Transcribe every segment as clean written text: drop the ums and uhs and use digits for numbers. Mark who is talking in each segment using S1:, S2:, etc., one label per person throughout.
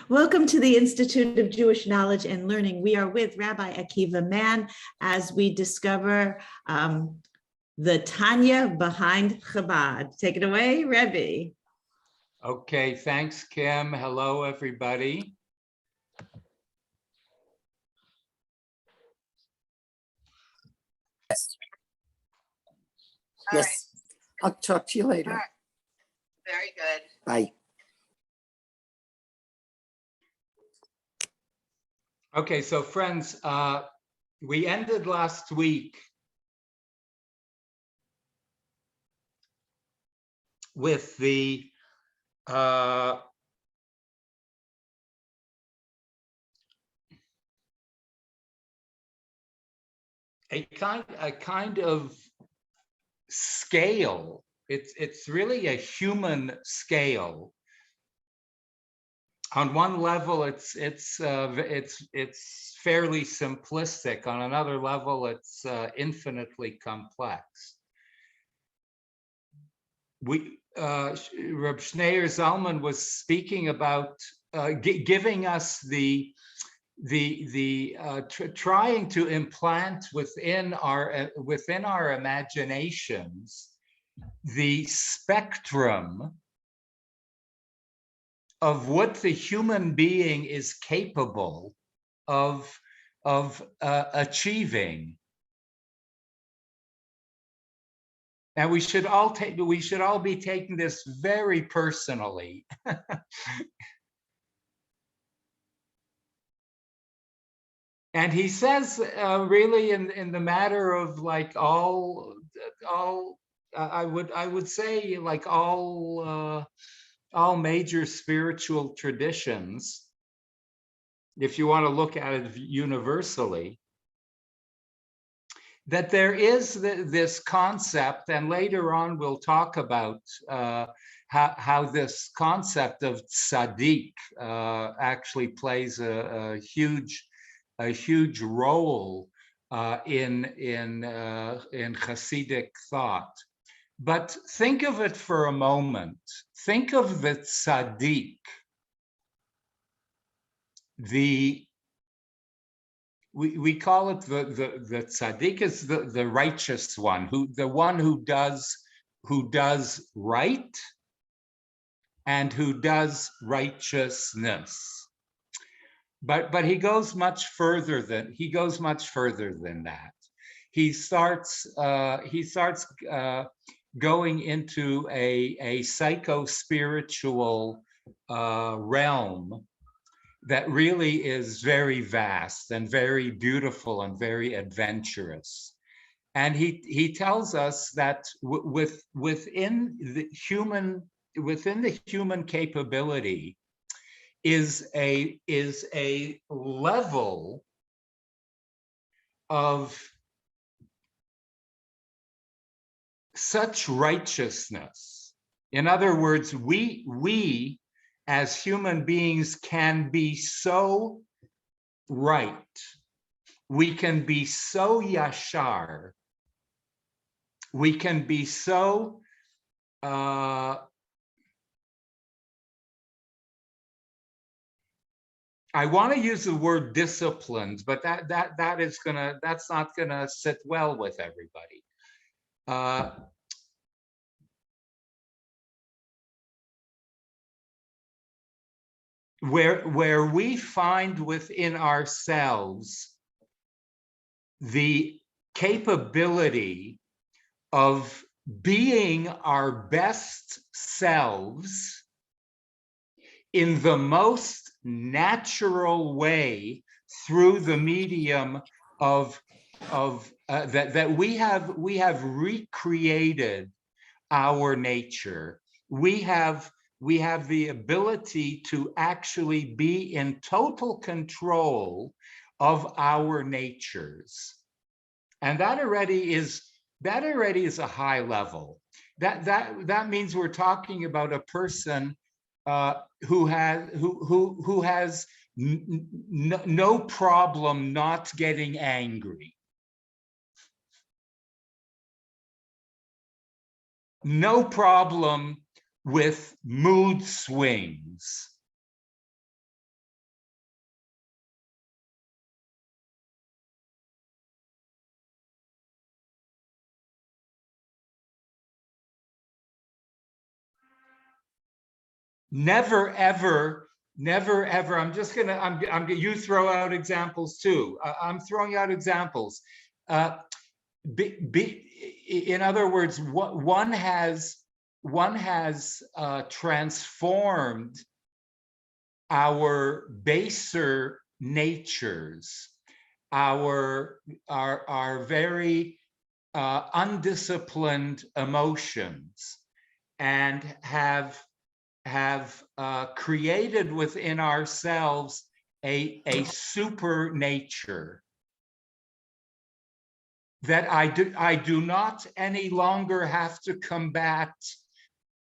S1: Welcome to the Institute of Jewish Knowledge and Learning. We are with Rabbi Akiva Mann as we discover the Tanya behind Chabad. Take it away, Rabbi.
S2: Okay, thanks, Kim. Hello, everybody.
S3: Yes, I'll talk to you later.
S4: Right. Very good.
S3: Bye.
S2: Okay, so friends, we ended last week with the a kind of scale. It's really a human scale. On one level, it's fairly simplistic. On another level, it's infinitely complex. Rabbi Shneur Zalman was speaking about giving us trying to implant within our imaginations the spectrum of what the human being is capable of achieving. Now we should all be taking this very personally. And he says, really, in the matter of like all I would say like all major spiritual traditions, if you want to look at it universally, that there is this concept, and later on we'll talk about how this concept of tzaddik actually plays a huge role in Hasidic thought. But think of it for a moment. Think of the tzaddik, we call it the tzaddik is the righteous one, the one who does right and who does righteousness. But he goes much further than that. He starts going into a psycho-spiritual realm that really is very vast and very beautiful and very adventurous. And he tells us that within the human capability is a level of such righteousness. In other words, we as human beings can be so right. We can be so yashar. We can be so I want to use the word disciplined, but that's not gonna sit well with everybody. Where we find within ourselves the capability of being our best selves in the most natural way through the medium of that we have recreated our nature. We have the ability to actually be in total control of our natures, and that already is a high level. That means we're talking about a person who has no problem not getting angry, no problem with mood swings, never ever, never ever. I'm just gonna. You throw out examples too. I'm throwing out examples. In other words, one has transformed our baser natures, our very undisciplined emotions, and have created within ourselves a super nature that I do not any longer have to combat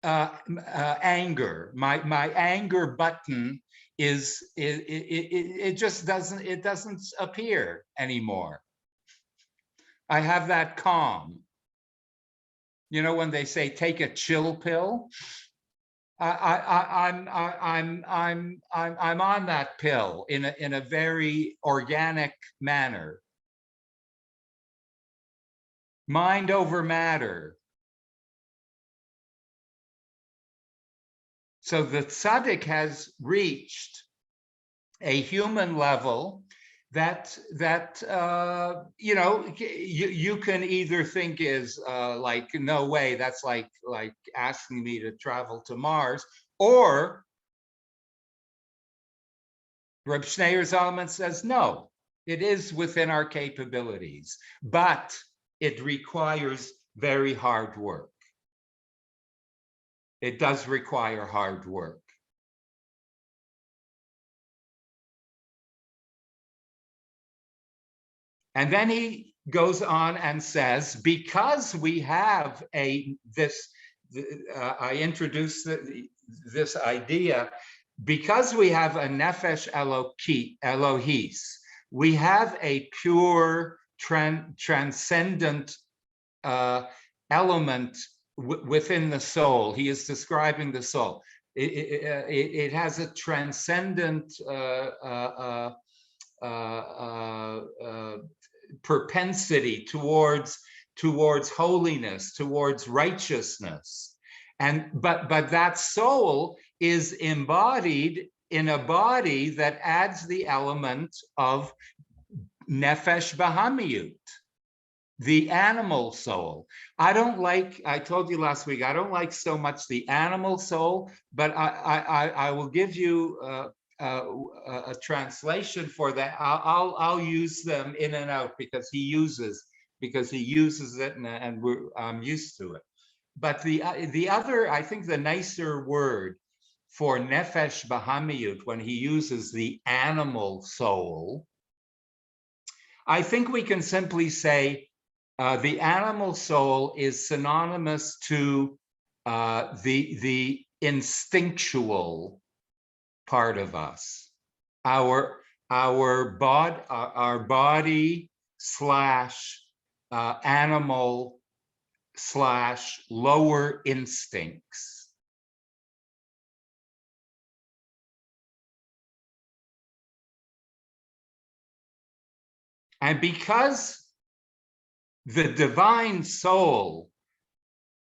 S2: anger. My anger button it just doesn't appear anymore. I have that calm. You know, when they say take a chill pill, I'm on that pill in a very organic manner. Mind over matter. So the tzaddik has reached a human level that you know, you can either think is like, no way, that's like asking me to travel to Mars, or Rabbi Shneur Zalman says, no, it is within our capabilities, but it requires very hard work. It does require hard work. And then he goes on and says, because we have I introduced this idea, because we have a nefesh Elohis, we have a pure transcendent element within the soul. He is describing the soul. It has a transcendent propensity towards holiness, towards righteousness, but that soul is embodied in a body that adds the element of nefesh bahamiyut, the animal soul. I told you last week, I don't like so much the animal soul, but I will give you a translation for that. I'll use them in and out because he uses it, and I'm used to it. But the other, I think the nicer word for nefesh bahamiyut, when he uses the animal soul, I think we can simply say the animal soul is synonymous to the instinctual part of us, our body slash animal slash lower instincts. And because the divine soul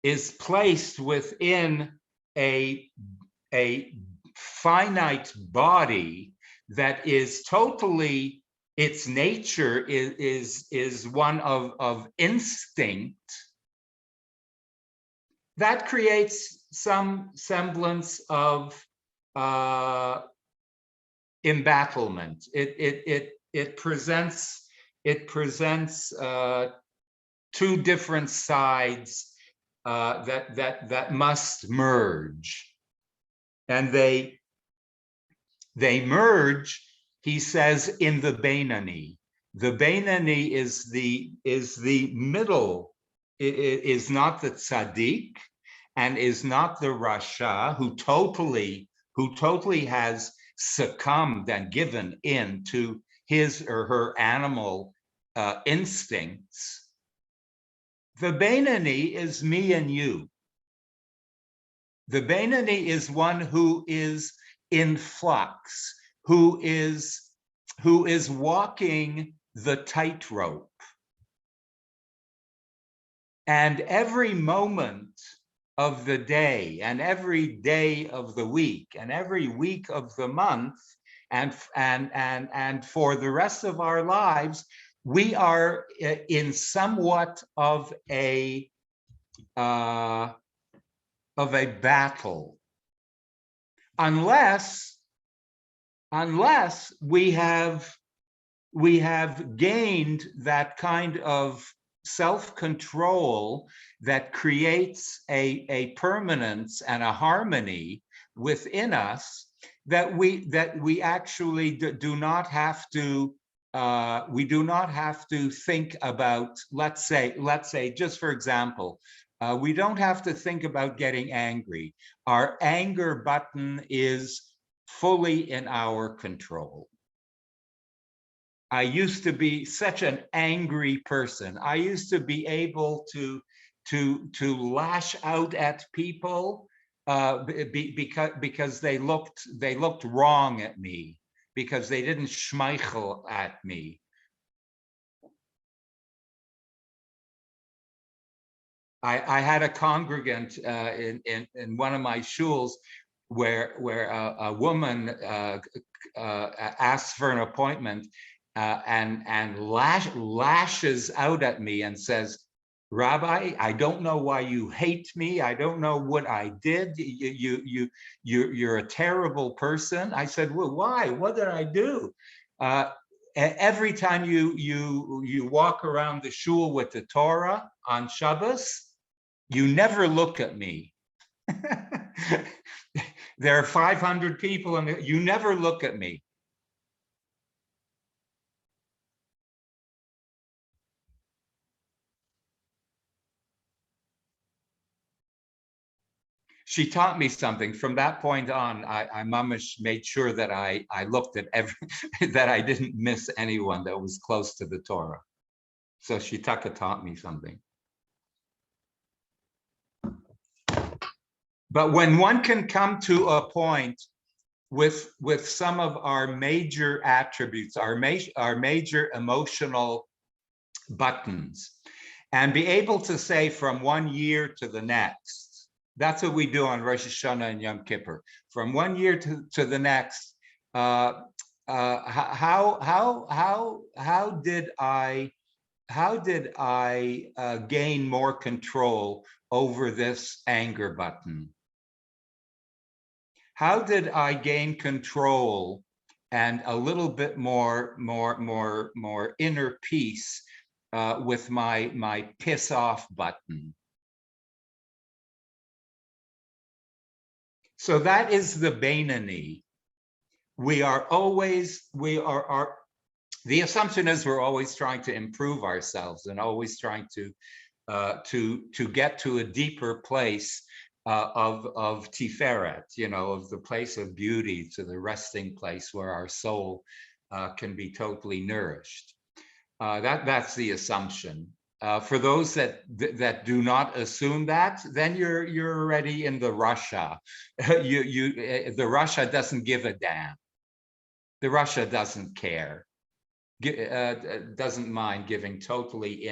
S2: is placed within a finite body that is totally, its nature is one of instinct, that creates some semblance of embattlement. It presents two different sides that must merge, and they merge, he says, in the Beinani. The Beinani is the middle. It is not the tzaddik and is not the rasha who totally has succumbed and given in to his or her animal instincts. The Beinani is me and you. The Beinani is one who is in flux, who is walking the tightrope. And every moment of the day and every day of the week and every week of the month and for the rest of our lives, we are in somewhat of a battle, unless we have gained that kind of self-control that creates a permanence and a harmony within us, that we actually do not have to think about, let's say just for example, we don't have to think about getting angry. Our anger button is fully in our control. I used to be such an angry person. I used to be able to lash out at people because they looked wrong at me, because they didn't schmeichel at me. I had a congregant in one of my shuls where a woman asked for an appointment and lashes out at me and says, "Rabbi, I don't know why you hate me. I don't know what I did. You're a terrible person." I said, "Well, why? What did I do?" Every time you walk around the shul with the Torah on Shabbos, you never look at me. There are 500 people and you never look at me. She taught me something. From that point on, I mamish made sure that I looked at that I didn't miss anyone that was close to the Torah. So she taught me something. But when one can come to a point with some of our major attributes, our major emotional buttons, and be able to say from one year to the next, that's what we do on Rosh Hashanah and Yom Kippur. From one year to the next, how did I gain more control over this anger button? How did I gain control and a little bit more inner peace with my piss off button? So that is the Beinani. The assumption is we're always trying to improve ourselves and always trying to get to a deeper place of Tiferet, of the place of beauty, to the resting place where our soul can be totally nourished. That's the assumption. For those that do not assume that, then you're already in the Russia. The Russia doesn't give a damn. The Russia doesn't care. Doesn't mind giving totally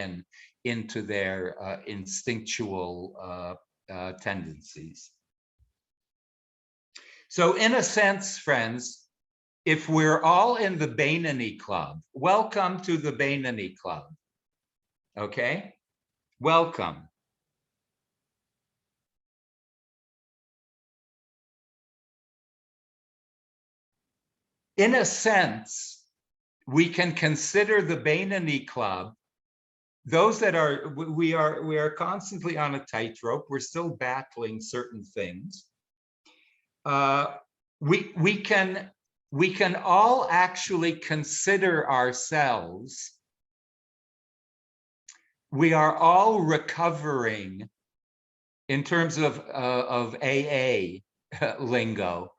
S2: into their instinctual tendencies. So in a sense, friends, if we're all in the Beinani Club, welcome to the Beinani Club. Okay? Welcome. In a sense, we can consider the Beinani Club those that we are constantly on a tightrope. We're still battling certain things. We can all actually consider ourselves. We are all recovering in terms of AA lingo.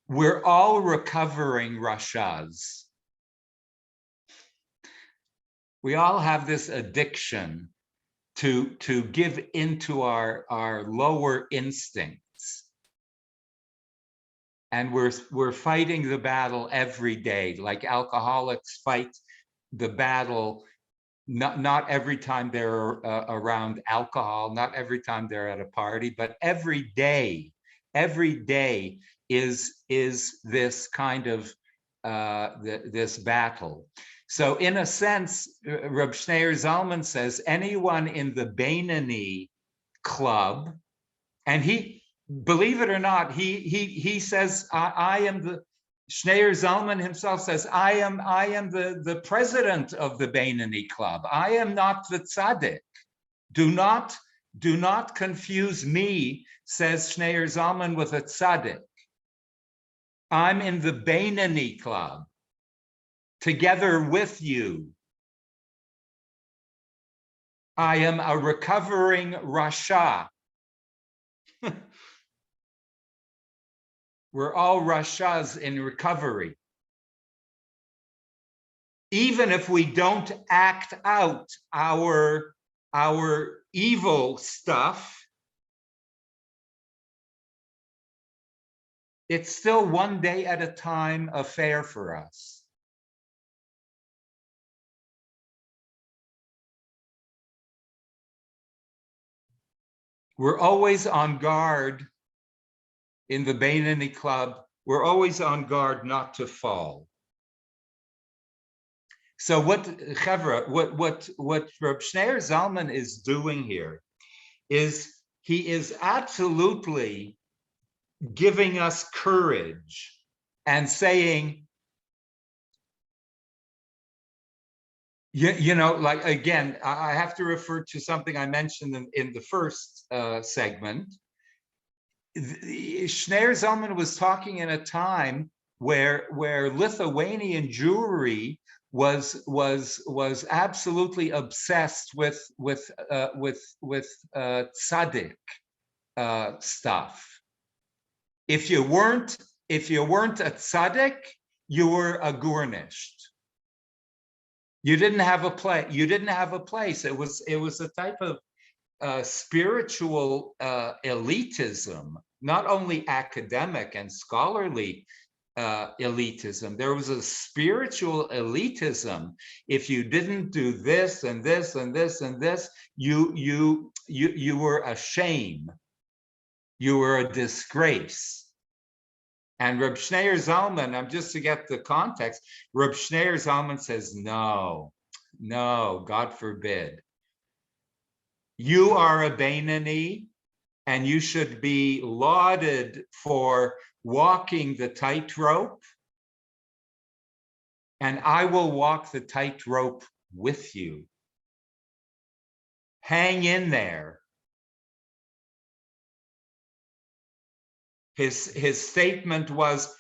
S2: We're all recovering Rashas. We all have this addiction to give into our lower instincts. And we're fighting the battle every day, like alcoholics fight the battle not every time they're around alcohol, not every time they're at a party, but every day is this kind of this battle. So in a sense, Reb Shneur Zalman says anyone in the Beinani club, and he, believe it or not, he says, I am the, Shneur Zalman himself says, I am the president of the Beinani club. I am not the tzaddik. Do not confuse me, says Shneur Zalman, with a tzaddik. I'm in the Beinani club, together with you. I am a recovering Rasha. We're all Rashas in recovery. Even if we don't act out our evil stuff, it's still one day at a time affair for us. We're always on guard in the Beinani club. We're always on guard not to fall. So what Reb Shneur Zalman is doing here is he is absolutely giving us courage and saying, you know, like, again, I have to refer to something I mentioned in the first segment. Shneur Zalman was talking in a time where Lithuanian Jewry was absolutely obsessed with tzaddik stuff. If you weren't a tzaddik, you were a gurnished. You didn't have a place. You didn't have a place. It was a type of spiritual elitism, not only academic and scholarly elitism. There was a spiritual elitism. If you didn't do this and this and this and this, you were a shame. You were a disgrace. And Reb Shneur Zalman, just to get the context, Reb Shneur Zalman says, no, God forbid. You are a Beinani, and you should be lauded for walking the tightrope, and I will walk the tightrope with you. Hang in there. His statement was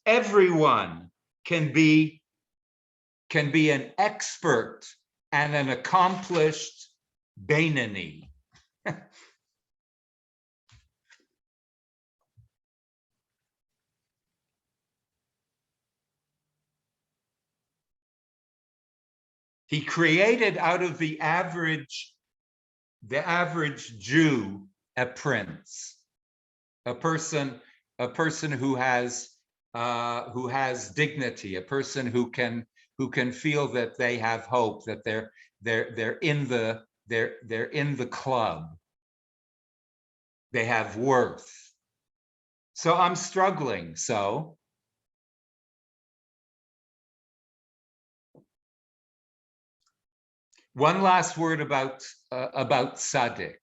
S2: everyone can be an expert and an accomplished Beinani. He created out of the average Jew a prince, a person who has dignity, a person who can feel that they have hope, that they're in the club, they have worth. So I'm struggling. So one last word about tzaddik.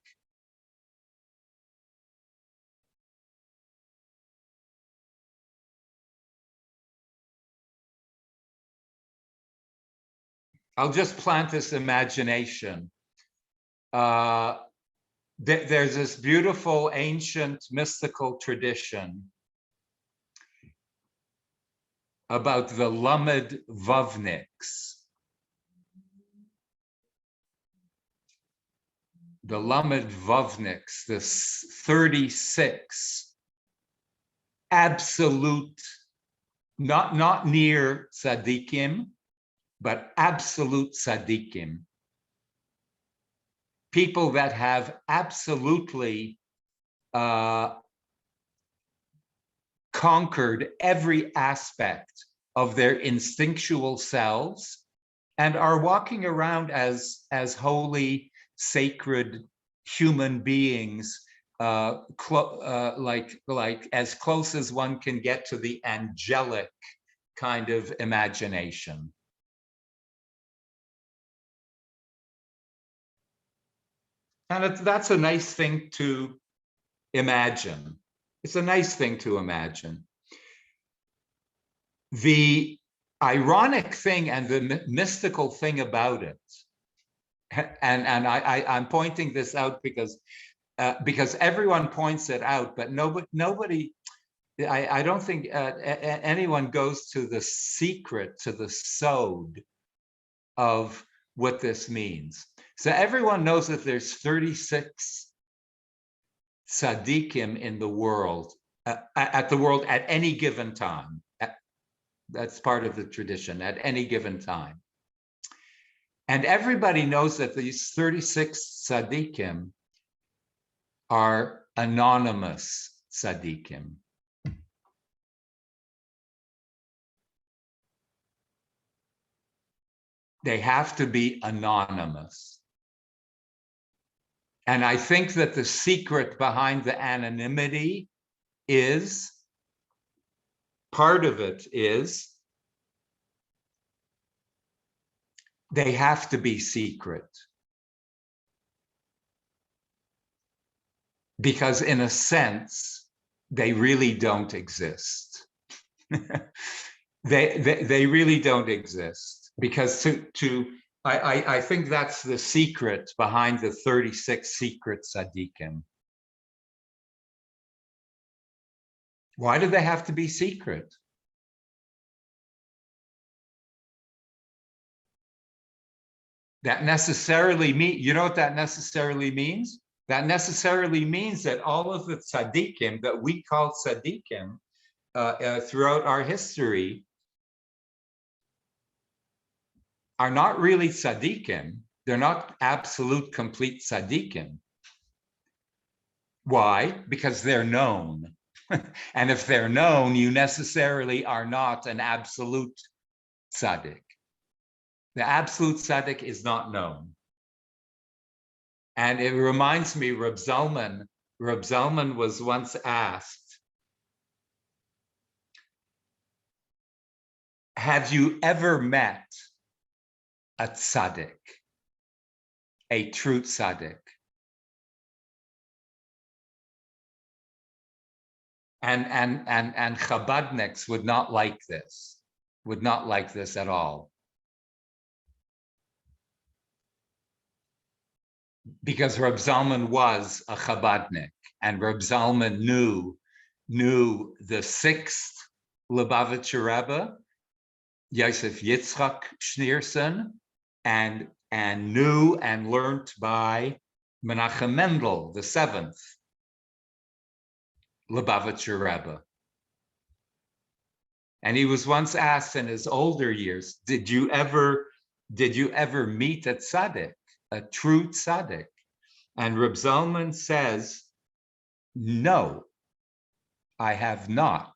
S2: I'll just plant this imagination. There's this beautiful ancient mystical tradition about the Lamed Vavniks. The Lamed Vavniks, the 36 absolute, not near tzaddikim, but absolute tzaddikim. People that have absolutely conquered every aspect of their instinctual selves and are walking around as holy, sacred human beings, like as close as one can get to the angelic kind of imagination. And that's a nice thing to imagine. It's a nice thing to imagine. The ironic thing and the mystical thing about it, and I'm pointing this out because everyone points it out, but nobody I don't think anyone goes to the secret, to the sod of what this means. So everyone knows that there's 36 tzaddikim in the world, at any given time. That's part of the tradition, at any given time. And everybody knows that these 36 tzaddikim are anonymous tzaddikim. They have to be anonymous. And I think that the secret behind the anonymity is, part of it is, they have to be secret. Because in a sense, they really don't exist. They really don't exist. Because I think that's the secret behind the 36 secret tzaddikim. Why do they have to be secret? That necessarily means, you know what that necessarily means? That necessarily means that all of the tzaddikim that we call tzaddikim throughout our history are not really tzaddikim. They're not absolute, complete tzaddikim. Why? Because they're known. And if they're known, you necessarily are not an absolute tzaddik. The absolute tzaddik is not known. And it reminds me, Reb Zalman was once asked, have you ever met a tzaddik, a true tzaddik? And Chabadniks would not like this at all. Because Reb Zalman was a Chabadnik, and Reb Zalman knew the sixth Lubavitcher Rebbe, Yosef Yitzchak Schneerson, and knew and learned by Menachem Mendel, the seventh Lubavitcher Rebbe. And he was once asked in his older years, did you ever meet a tzaddik, a true tzaddik? And Reb Zalman says, no, I have not.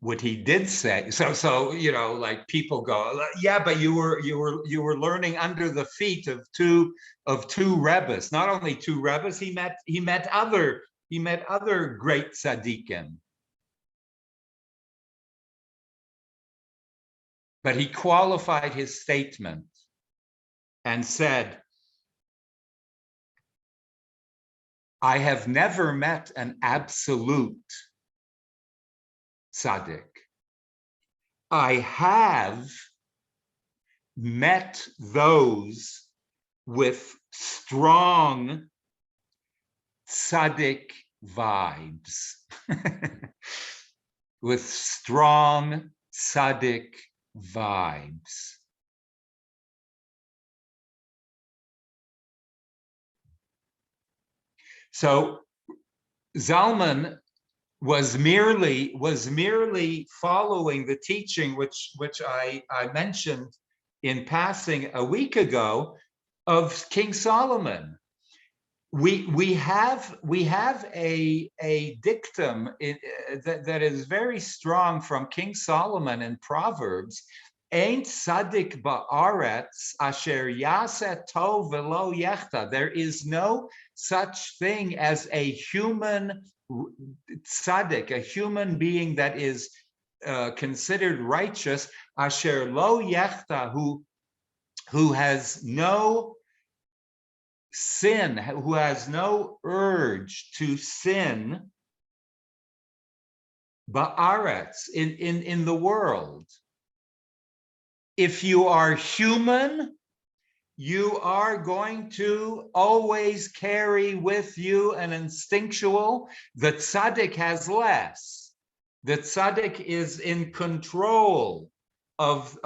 S2: What he did say, so you know, like people go, yeah, but you were learning under the feet of two Rebbes. Not only two Rebbes, he met other great tzaddikim. But he qualified his statement and said, I have never met an absolute tzaddik. I have met those with strong tzaddik vibes, with strong tzaddik vibes. So Zalman was merely following the teaching which I mentioned in passing a week ago of King Solomon. we have a dictum that is very strong from King Solomon in Proverbs. Ain't sadik ba'aretz asher yaseh tov velo yechta. There is no such thing as a human tzaddik, a human being that is considered righteous, asher lo yechta, who has no sin, who has no urge to sin, ba'aretz, in the world. If you are human, you are going to always carry with you an instinctual. The tzaddik has less. The tzaddik is in control of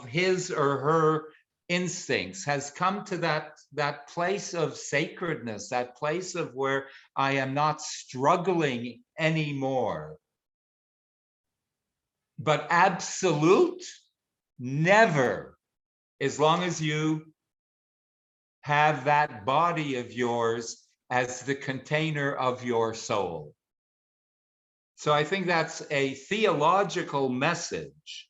S2: his or her instincts, has come to that place of sacredness, that place of where I am not struggling anymore. But absolute, never, as long as you have that body of yours as the container of your soul. So I think that's a theological message.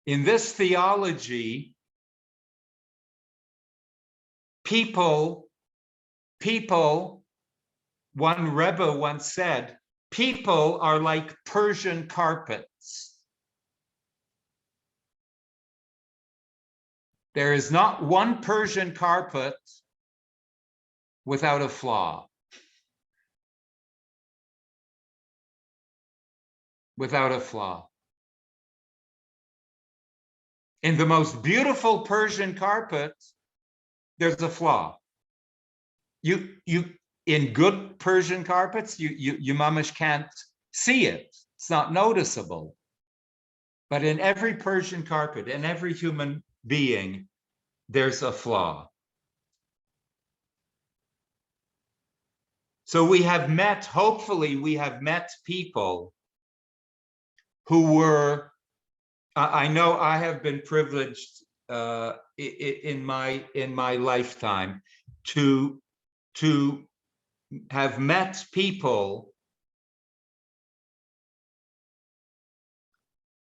S2: In this theology, people, one Rebbe once said, people are like Persian carpets. There is not one Persian carpet without a flaw. Without a flaw. In the most beautiful Persian carpet, there's a flaw. You in good Persian carpets, you mamish can't see it. It's not noticeable. But in every Persian carpet, in every human being, there's a flaw. So we have met, hopefully we have met people who were, I know I have been privileged in my lifetime to have met people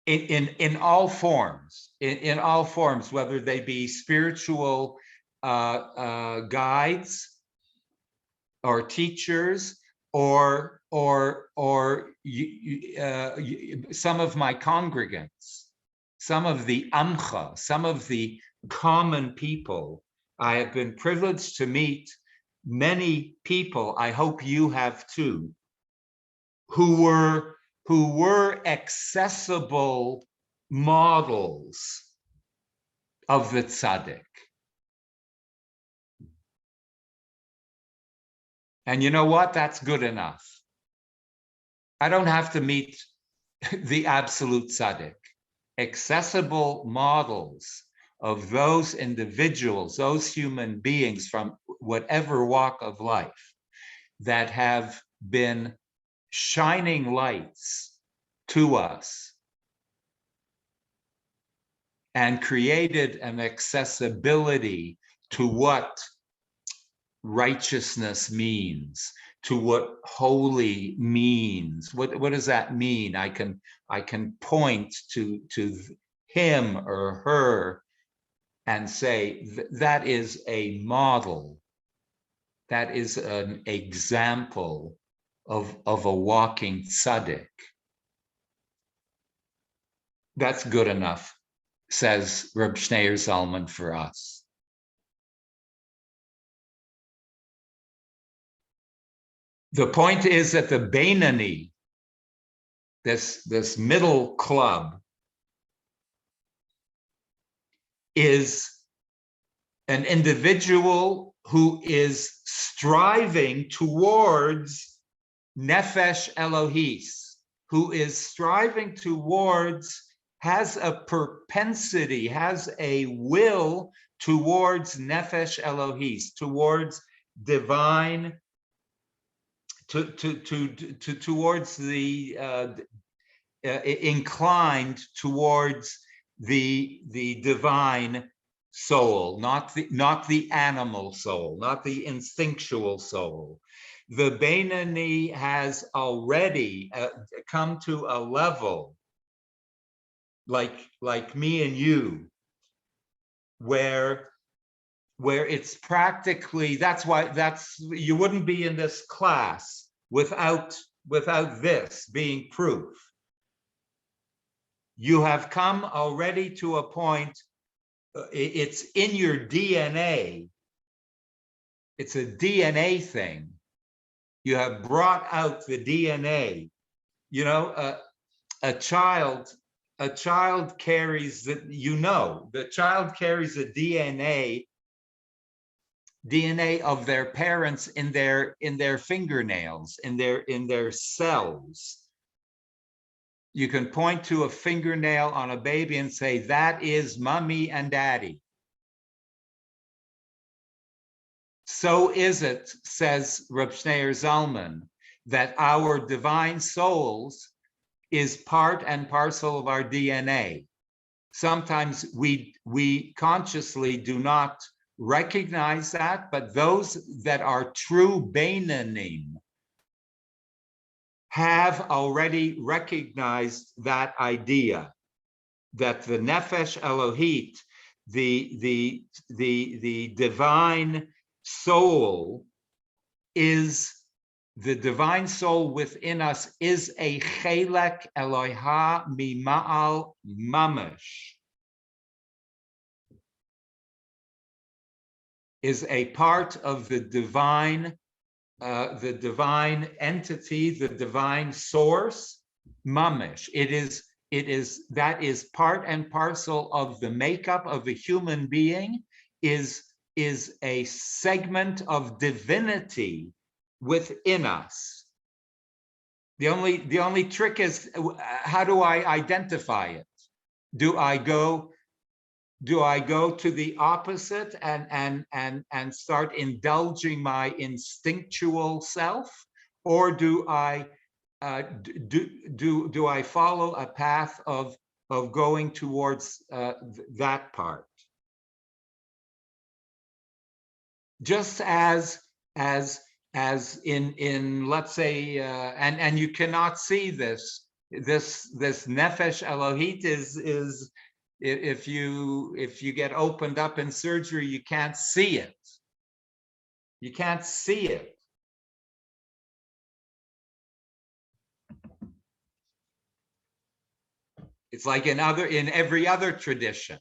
S2: in all forms, in all forms, whether they be spiritual guides or teachers, or some of my congregants, some of the amcha, some of the common people. I have been privileged to meet many people, I hope you have too, who were accessible models of the tzaddik. And you know what? That's good enough. I don't have to meet the absolute tzaddik. Accessible models of those individuals, those human beings from whatever walk of life that have been shining lights to us and created an accessibility to what righteousness means, to what holy means. What does that mean? I can point to him or her and say that is a model, that is an example of a walking tzaddik. That's good enough, says Reb Shneur Zalman, for us. The point is that the Beinani, this middle club, is an individual who is striving towards nefesh Elohis, who is striving towards, has a propensity, has a will towards nefesh Elohis, towards divine, towards the inclined towards the divine soul, not the animal soul, not the instinctual soul. The Beinoni has already come to a level like me and you, where it's practically, you wouldn't be in this class without this being proof. You have come already to a point, it's in your DNA. It's a DNA thing. You have brought out the DNA. You know, a child carries the child carries a DNA of their parents in their fingernails, in their cells. You can point to a fingernail on a baby and say, that is mommy and daddy. So is it, says Rabbi Shneur Zalman, that our divine souls is part and parcel of our DNA. Sometimes we consciously do not recognize that, but those that are true Beinanim have already recognized that idea, that the Nefesh Elohit, the divine soul, is the divine soul within us, is a chelek Eloha mima'al mamash, is a part of the divine entity, the divine source, mamish. That is part and parcel of the makeup of the human being, is a segment of divinity within us. The only trick is, how do I identify it? Do I go to the opposite and start indulging my instinctual self, or do I follow a path of going towards that part? Just as in let's say, and you cannot see this nefesh Elohit is if you get opened up in surgery, you can't see it. You can't see it. It's like in every other tradition,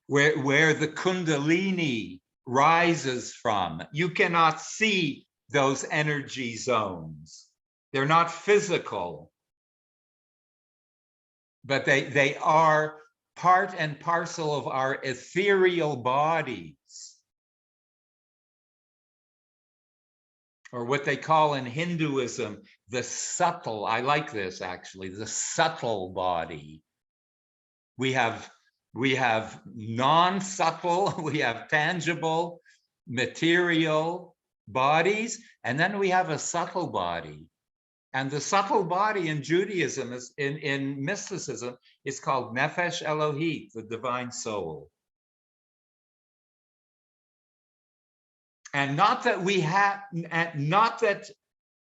S2: where the Kundalini rises from. You cannot see those energy zones. They're not physical, but they are part and parcel of our ethereal bodies, or what they call in Hinduism, the subtle. I like this actually, the subtle body. We have non-subtle, we have tangible, material bodies, and then we have a subtle body. And the subtle body in Judaism, in mysticism, is called Nefesh Elohit, the divine soul. And not that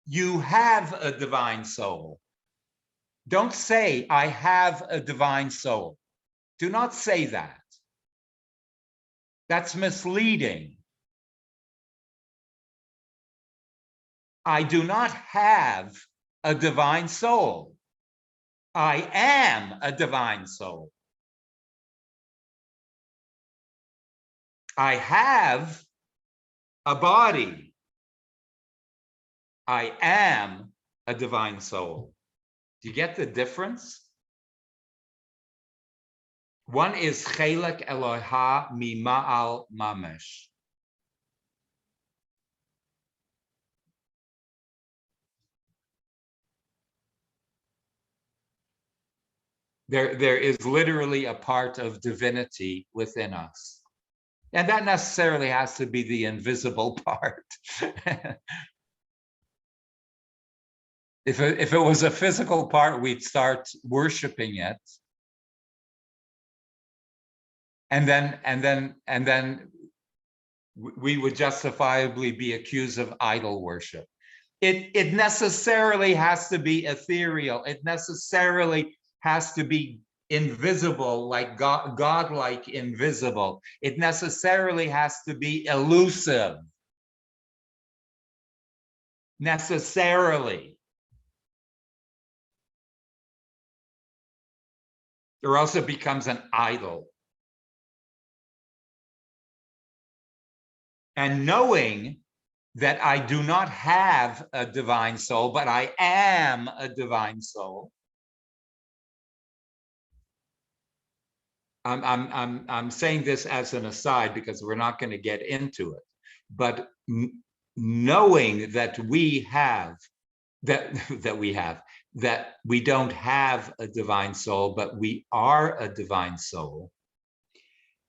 S2: you have a divine soul. Don't say, I have a divine soul. Do not say that. That's misleading. I do not have a divine soul. I am a divine soul. I have a body. I am a divine soul. Do you get the difference? One is chelek Eloha mima'al mamash. There is literally a part of divinity within us. And that necessarily has to be the invisible part. If it was a physical part, we'd start worshiping it. and then we would justifiably be accused of idol worship. It necessarily has to be ethereal. It necessarily has to be invisible, like godlike invisible. It necessarily has to be elusive. Necessarily. Or else it becomes an idol. And knowing that I do not have a divine soul, but I am a divine soul. I'm saying this as an aside because we're not going to get into it. But knowing that we have, that we don't have a divine soul, but we are a divine soul,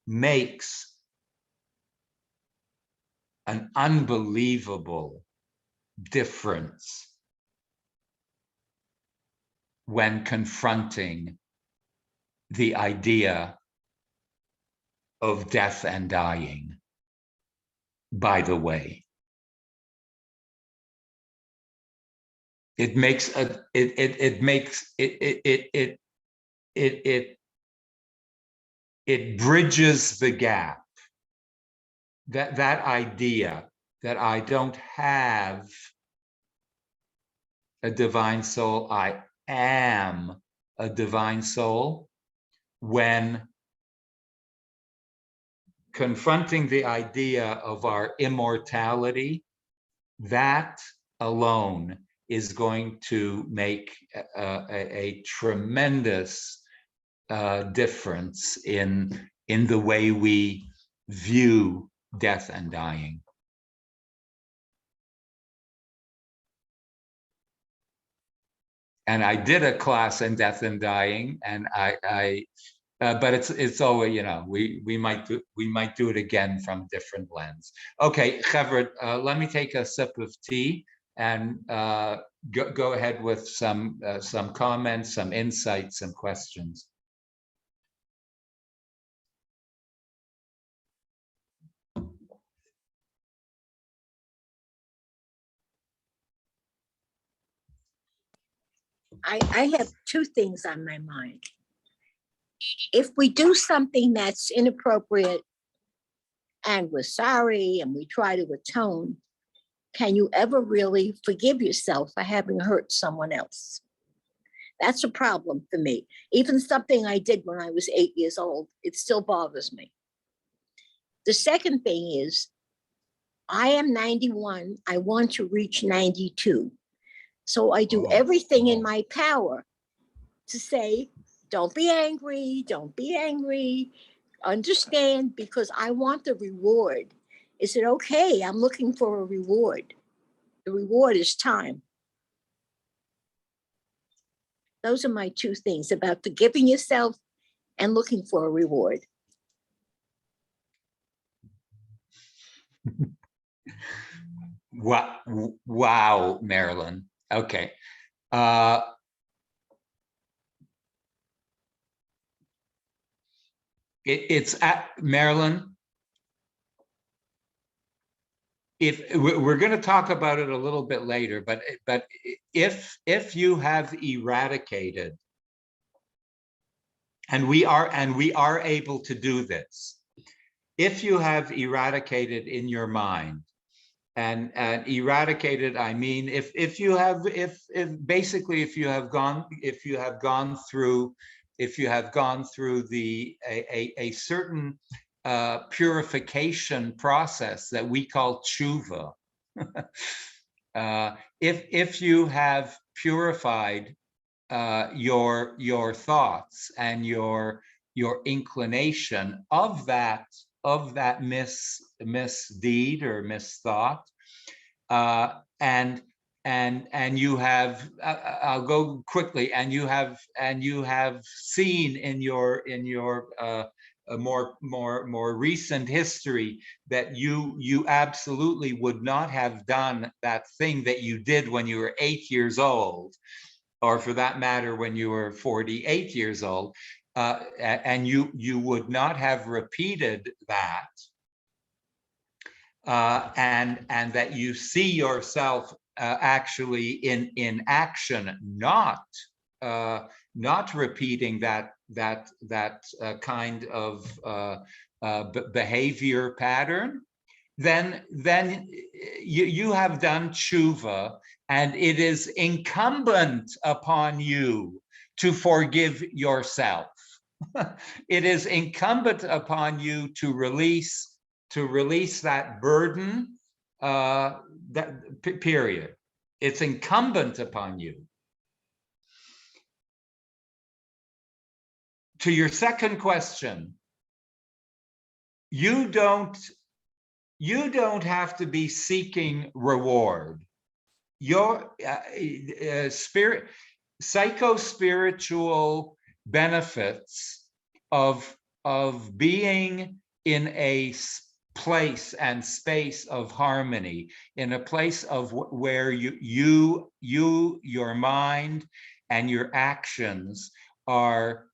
S2: makes an unbelievable difference when confronting the idea of death and dying, by the way. It makes it bridges the gap. That idea that I don't have a divine soul, I am a divine soul, when confronting the idea of our immortality, that alone is going to make a tremendous difference in the way we view death and dying. And I did a class in death and dying, and but it's always, you know, we might do it again from a different lens. Okay, Chavre, let me take a sip of tea and go ahead with some comments, some insights, some questions.
S5: I have two things on my mind. If we do something that's inappropriate and we're sorry and we try to atone, can you ever really forgive yourself for having hurt someone else? That's a problem for me. Even something I did when I was 8 years old, it still bothers me. The second thing is, I am 91. I want to reach 92. So I do everything in my power to say, don't be angry, understand, because I want the reward. Is it okay? I'm looking for a reward. The reward is time. Those are my two things about forgiving yourself and looking for a reward.
S2: Wow, Marilyn. Okay. It's at Marilyn. If we're going to talk about it a little bit later, but if you have eradicated, and we are able to do this, if you have eradicated in your mind, and eradicated, I mean, if you have gone through a certain purification process that we call tshuva, if you have purified your thoughts and your inclination of that misdeed or misthought, and you have, I'll go quickly, and you have seen in your a more recent history that you absolutely would not have done that thing that you did when you were 8 years old, or for that matter when you were 48 years old. and you would not have repeated that, and that you see yourself actually in action, not repeating that kind of behavior pattern, then you have done tshuva, and it is incumbent upon you to forgive yourself. It is incumbent upon you to release that burden, period. It's incumbent upon you. To your second question, you don't have to be seeking reward. Your psycho-spiritual benefits of being in a place and space of harmony, in a place of where your mind and your actions are,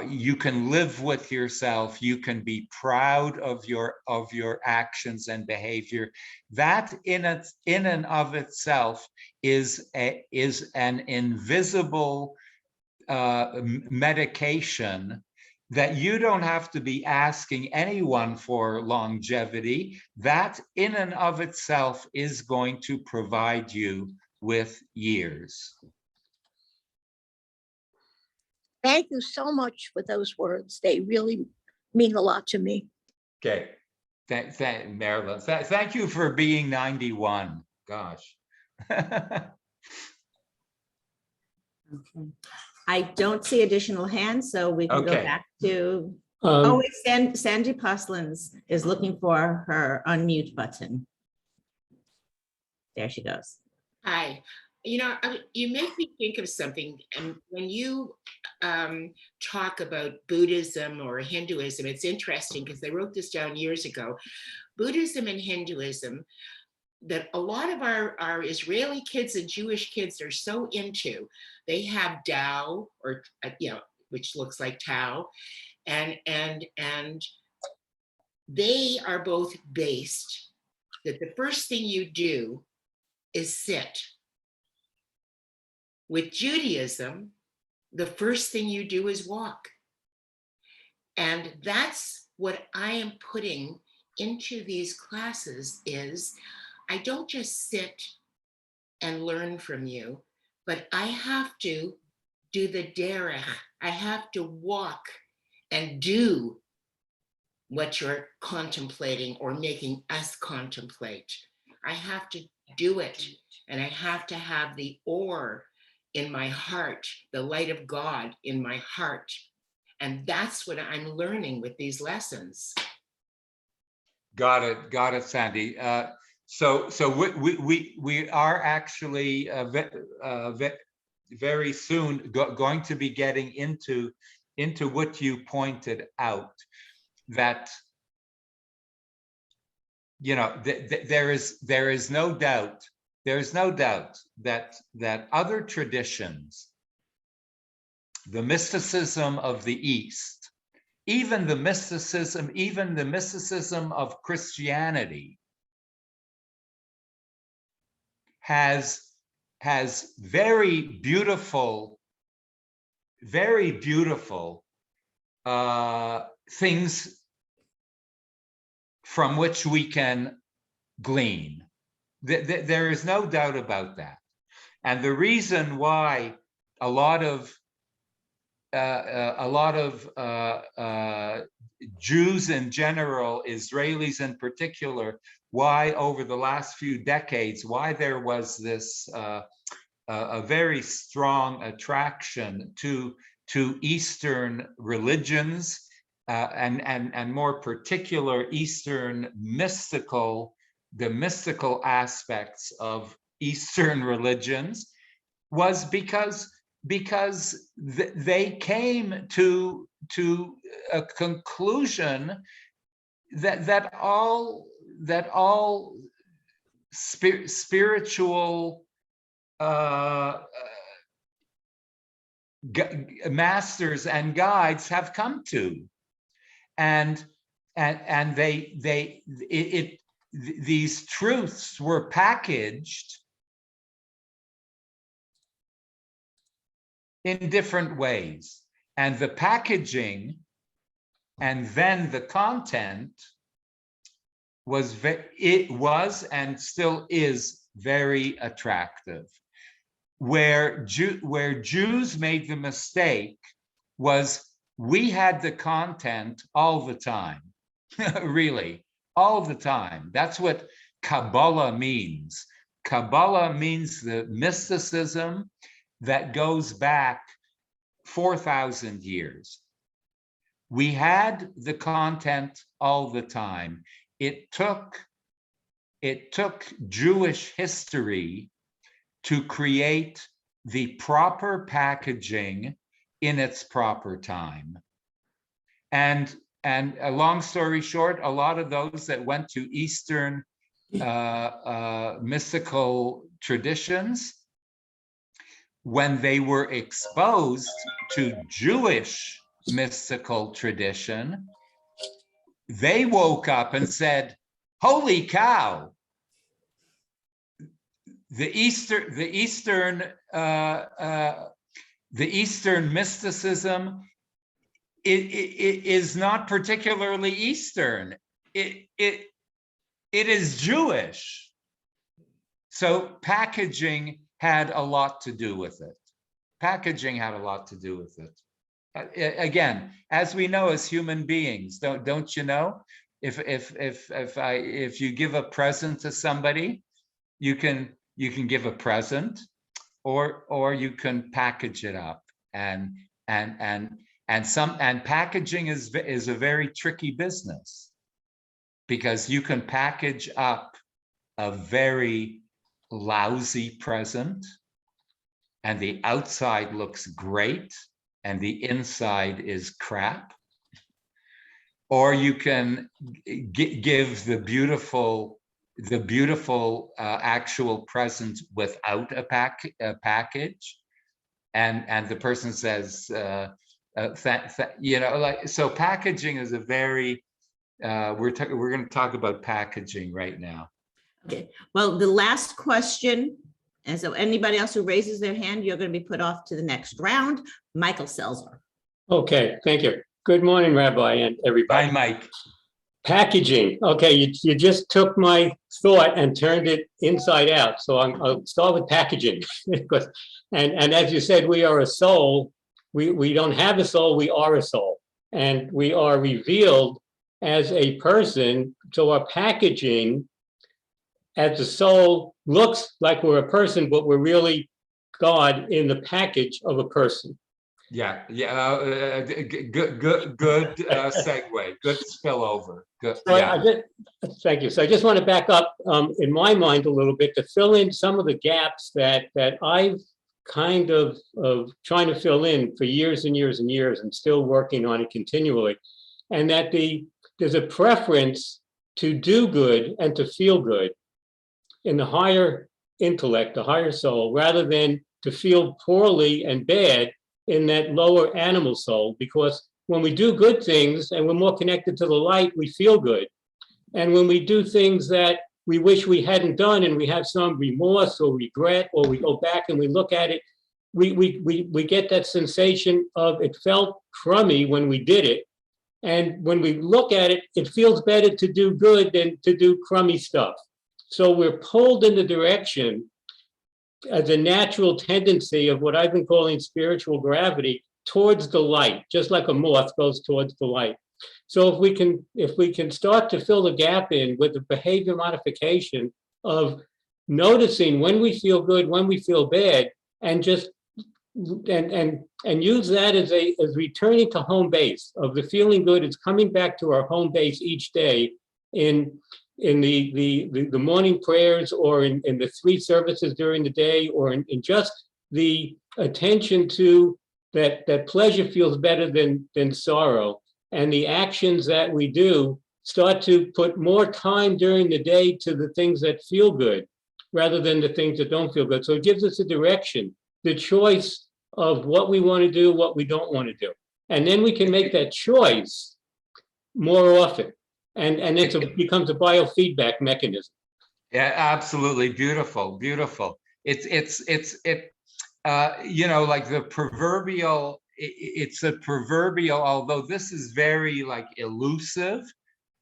S2: you can live with yourself, you can be proud of your actions and behavior. That in and of itself is an invisible medication that you don't have to be asking anyone for longevity. That in and of itself is going to provide you with years.
S5: Thank you so much for those words. They really mean a lot to me.
S2: Okay, Marilyn, thank you for being 91. Gosh.
S1: Okay. I don't see additional hands, so we can go
S2: Okay.
S1: back to, oh, wait, Sandy Poslins is looking for her unmute button. There she goes.
S6: Hi, you know, you make me think of something, and when you talk about Buddhism or Hinduism, it's interesting because I wrote this down years ago. Buddhism and Hinduism, that a lot of our Israeli kids and Jewish kids are so into, they have Tao, or which looks like Tao, and they are both based that the first thing you do is sit. With Judaism, the first thing you do is walk. And that's what I am putting into these classes is, I don't just sit and learn from you, but I have to do the derech. I have to walk and do what you're contemplating or making us contemplate. I have to do it, and I have to have the ore in my heart, the light of God in my heart. And that's what I'm learning with these lessons.
S2: Got it, Sandy. So we are actually very soon going to be getting into what you pointed out, that there is no doubt that other traditions, the mysticism of the East, even the mysticism of Christianity has very beautiful things from which we can glean. There is no doubt about that. And the reason why a lot of Jews in general, Israelis in particular, why over the last few decades, why there was this a very strong attraction to Eastern religions, and more particular Eastern the mystical aspects of Eastern religions, was because they came to a conclusion that all spiritual masters and guides have come to, and these truths were packaged in different ways, and the packaging and then the content was and still is very attractive. Where Jews made the mistake was we had the content all the time, really, all the time. That's what Kabbalah means. Kabbalah means the mysticism that goes back 4,000 years. We had the content all the time. It took Jewish history to create the proper packaging in its proper time. And a long story short, a lot of those that went to Eastern mystical traditions, when they were exposed to Jewish mystical tradition, they woke up and said, holy cow, the Eastern mysticism is not particularly Eastern. It is Jewish. So packaging had a lot to do with it. Packaging had a lot to do with it. Again, as we know as human beings, don't you know? If you give a present to somebody, you can give a present, or you can package it up, and packaging is a very tricky business, because you can package up a very lousy present and the outside looks great and the inside is crap, or you can give the beautiful actual present without a package, and the person says, so packaging is a very we're going to talk about packaging right now.
S1: Okay, well, the last question, and so anybody else who raises their hand, you're going to be put off to the next round. Michael Selzer.
S7: Okay, thank you. Good morning, Rabbi, and everybody.
S2: Bye, Mike.
S7: Packaging. Okay, you just took my thought and turned it inside out. So I'll start with packaging. and as you said, we are a soul. We don't have a soul, we are a soul. And we are revealed as a person. So our packaging as the soul looks like we're a person, but we're really God in the package of a person.
S2: Yeah. Good segue. Good spillover. Good.
S7: So
S2: Yeah.
S7: Thank you. So I just want to back up in my mind a little bit to fill in some of the gaps that I've kind of trying to fill in for years and years and years, and still working on it continually. And that there's a preference to do good and to feel good in the higher intellect, the higher soul, rather than to feel poorly and bad in that lower animal soul. Because when we do good things and we're more connected to the light, we feel good. And when we do things that we wish we hadn't done and we have some remorse or regret, or we go back and we look at it, we get that sensation of it felt crummy when we did it. And when we look at it, it feels better to do good than to do crummy stuff. So we're pulled in the direction as a natural tendency of what I've been calling spiritual gravity towards the light, just like a moth goes towards the light. So if we can start to fill the gap in with the behavior modification of noticing when we feel good, when we feel bad, and just and use that as returning to home base of the feeling good. It's coming back to our home base each day in the morning prayers, or in the 3 services during the day, or in just the attention to that pleasure feels better than sorrow. And the actions that we do start to put more time during the day to the things that feel good rather than the things that don't feel good. So it gives us a direction. The choice of what we want to do, what we don't want to do. And then we can make that choice more often. And it becomes a biofeedback mechanism.
S2: Yeah, absolutely. Beautiful, beautiful. You know, like the proverbial, it's a proverbial, although this is very like elusive,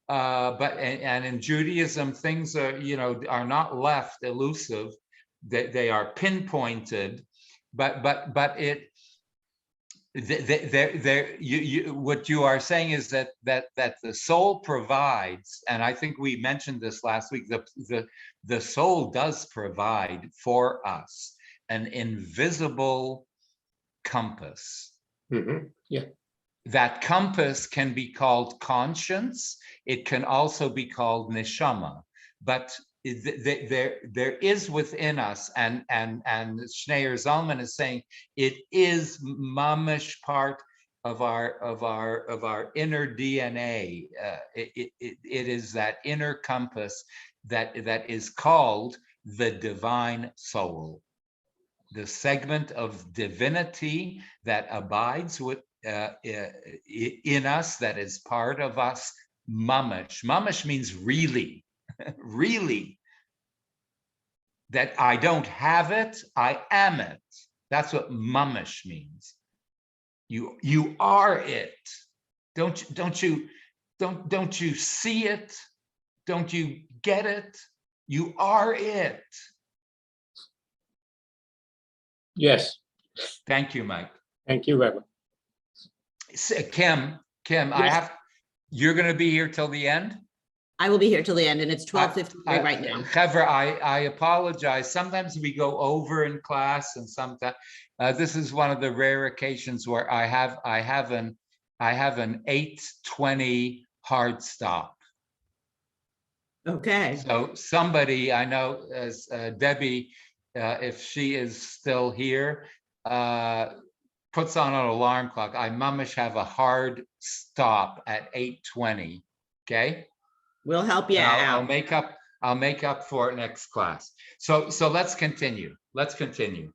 S2: but and in Judaism, things are, you know, are not left elusive. They are pinpointed, but it, what you are saying is that the soul provides, and I think we mentioned this last week, the soul does provide for us an invisible compass.
S7: Yeah.
S2: That compass can be called conscience. It can also be called neshama, but there is within us, and Shneur Zalman is saying it is mamish part of our inner DNA. It is that inner compass that is called the divine soul, the segment of divinity that abides with in us, that is part of us. Mamish. Mamish means really. Really, that I don't have it, I am it. That's what mamish means. You are it. Don't you see it? Don't you get it? You are it.
S7: Yes.
S2: Thank you, Mike.
S7: Thank you, Rabbi.
S2: Kim,
S7: Yes.
S2: you're going to be here till the end?
S1: I will be here till the end, and it's 12:53 right now.
S2: Heather, I apologize. Sometimes we go over in class, and sometimes this is one of the rare occasions where I have an 8:20 hard stop.
S1: Okay.
S2: So somebody I know, as Debbie, if she is still here, puts on an alarm clock. I mamish have a hard stop at 8:20. Okay.
S1: We'll help you
S2: I'll
S1: out.
S2: make up for it next class. So let's continue. Let's continue.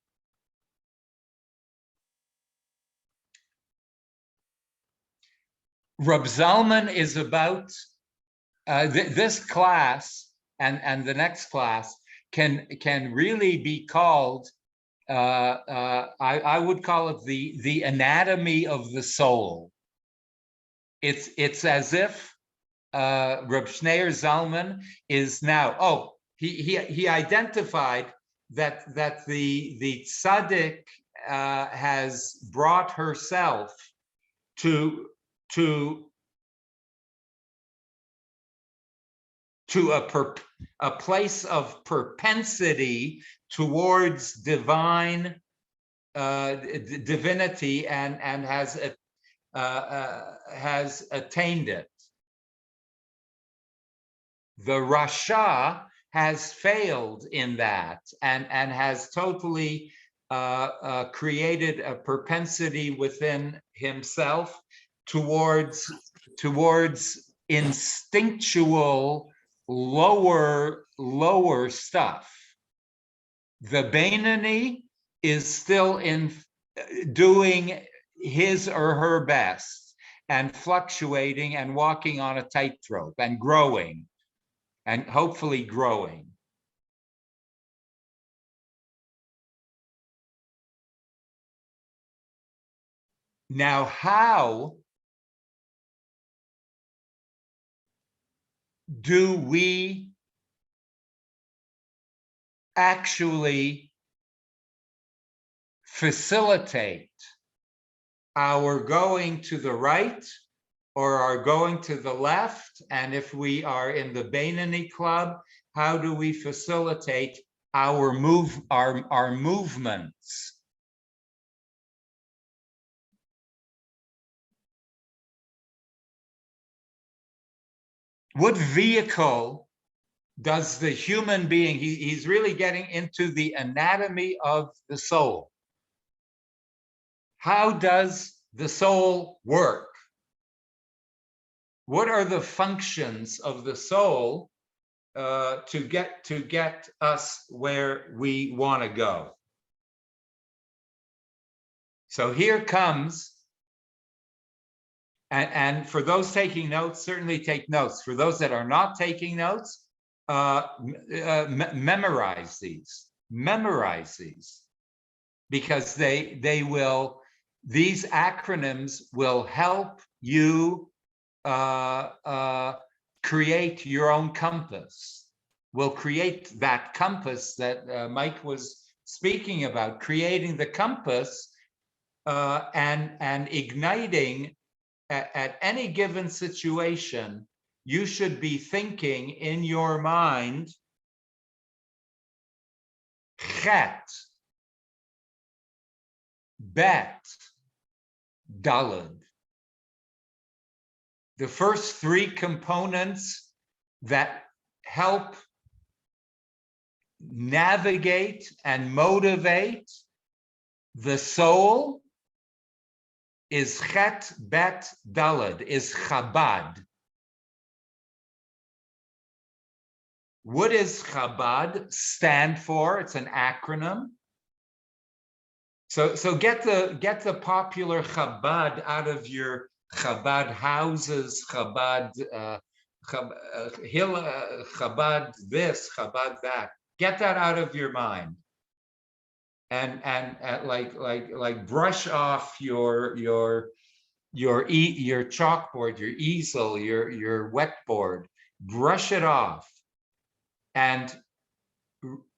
S2: Reb Zalman is about this class, and the next class can really be called, I would call it the anatomy of the soul. It's as if Reb Shneur Zalman is now, he identified that the tzaddik has brought herself to a place of propensity towards divine divinity, and has attained it. The Rasha has failed in that, and has totally created a propensity within himself towards instinctual lower stuff. The Beinoni is still in doing his or her best, and fluctuating and walking on a tightrope, and growing, and hopefully growing. Now, how do we actually facilitate our going to the right or our going to the left? And if we are in the Beinoni club, how do we facilitate our movements? What vehicle does the human being, he's really getting into the anatomy of the soul. How does the soul work? What are the functions of the soul to get us where we want to go? So here comes, and for those taking notes, certainly take notes. For those that are not taking notes, memorize these, because these acronyms will help you create your own compass. Will create that compass that Mike was speaking about, creating the compass and igniting at any given situation. You should be thinking in your mind, chet, bet, daled. The first three components that help navigate and motivate the soul is chet, bet, daled, is Chabad. What does Chabad stand for? It's an acronym. So get the popular Chabad out of your Chabad houses, Chabad Chabad this, Chabad that. Get that out of your mind, and like brush off your chalkboard, your easel, your wetboard. Brush it off, and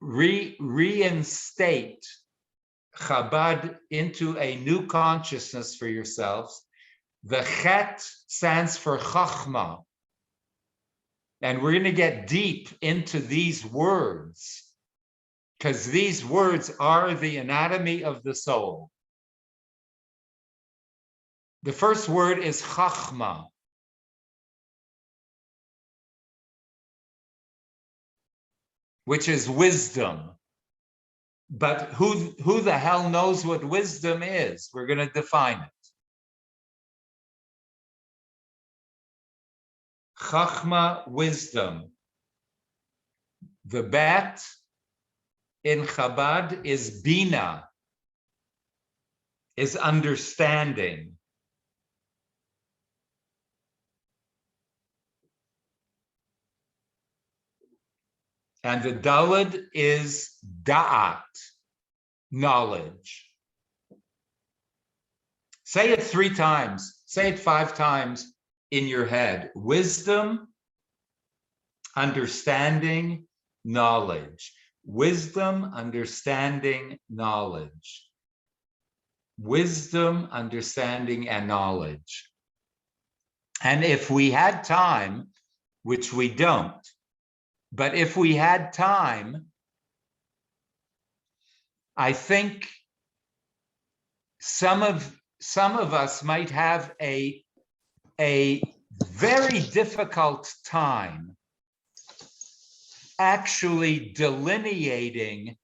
S2: reinstate Chabad into a new consciousness for yourselves. The chet stands for Chachma. And we're going to get deep into these words, because these words are the anatomy of the soul. The first word is Chachma. Which is wisdom. But who the hell knows what wisdom is? We're going to define it. Chachma, wisdom. The bet in Chabad is bina, is understanding. And the daled is da'at, knowledge. Say it 3 times, say it 5 times in your head. Wisdom, understanding, knowledge. Wisdom, understanding, knowledge. Wisdom, understanding, and knowledge. And if we had time, which we don't, but if we had time, I think some of us might have a very difficult time actually delineating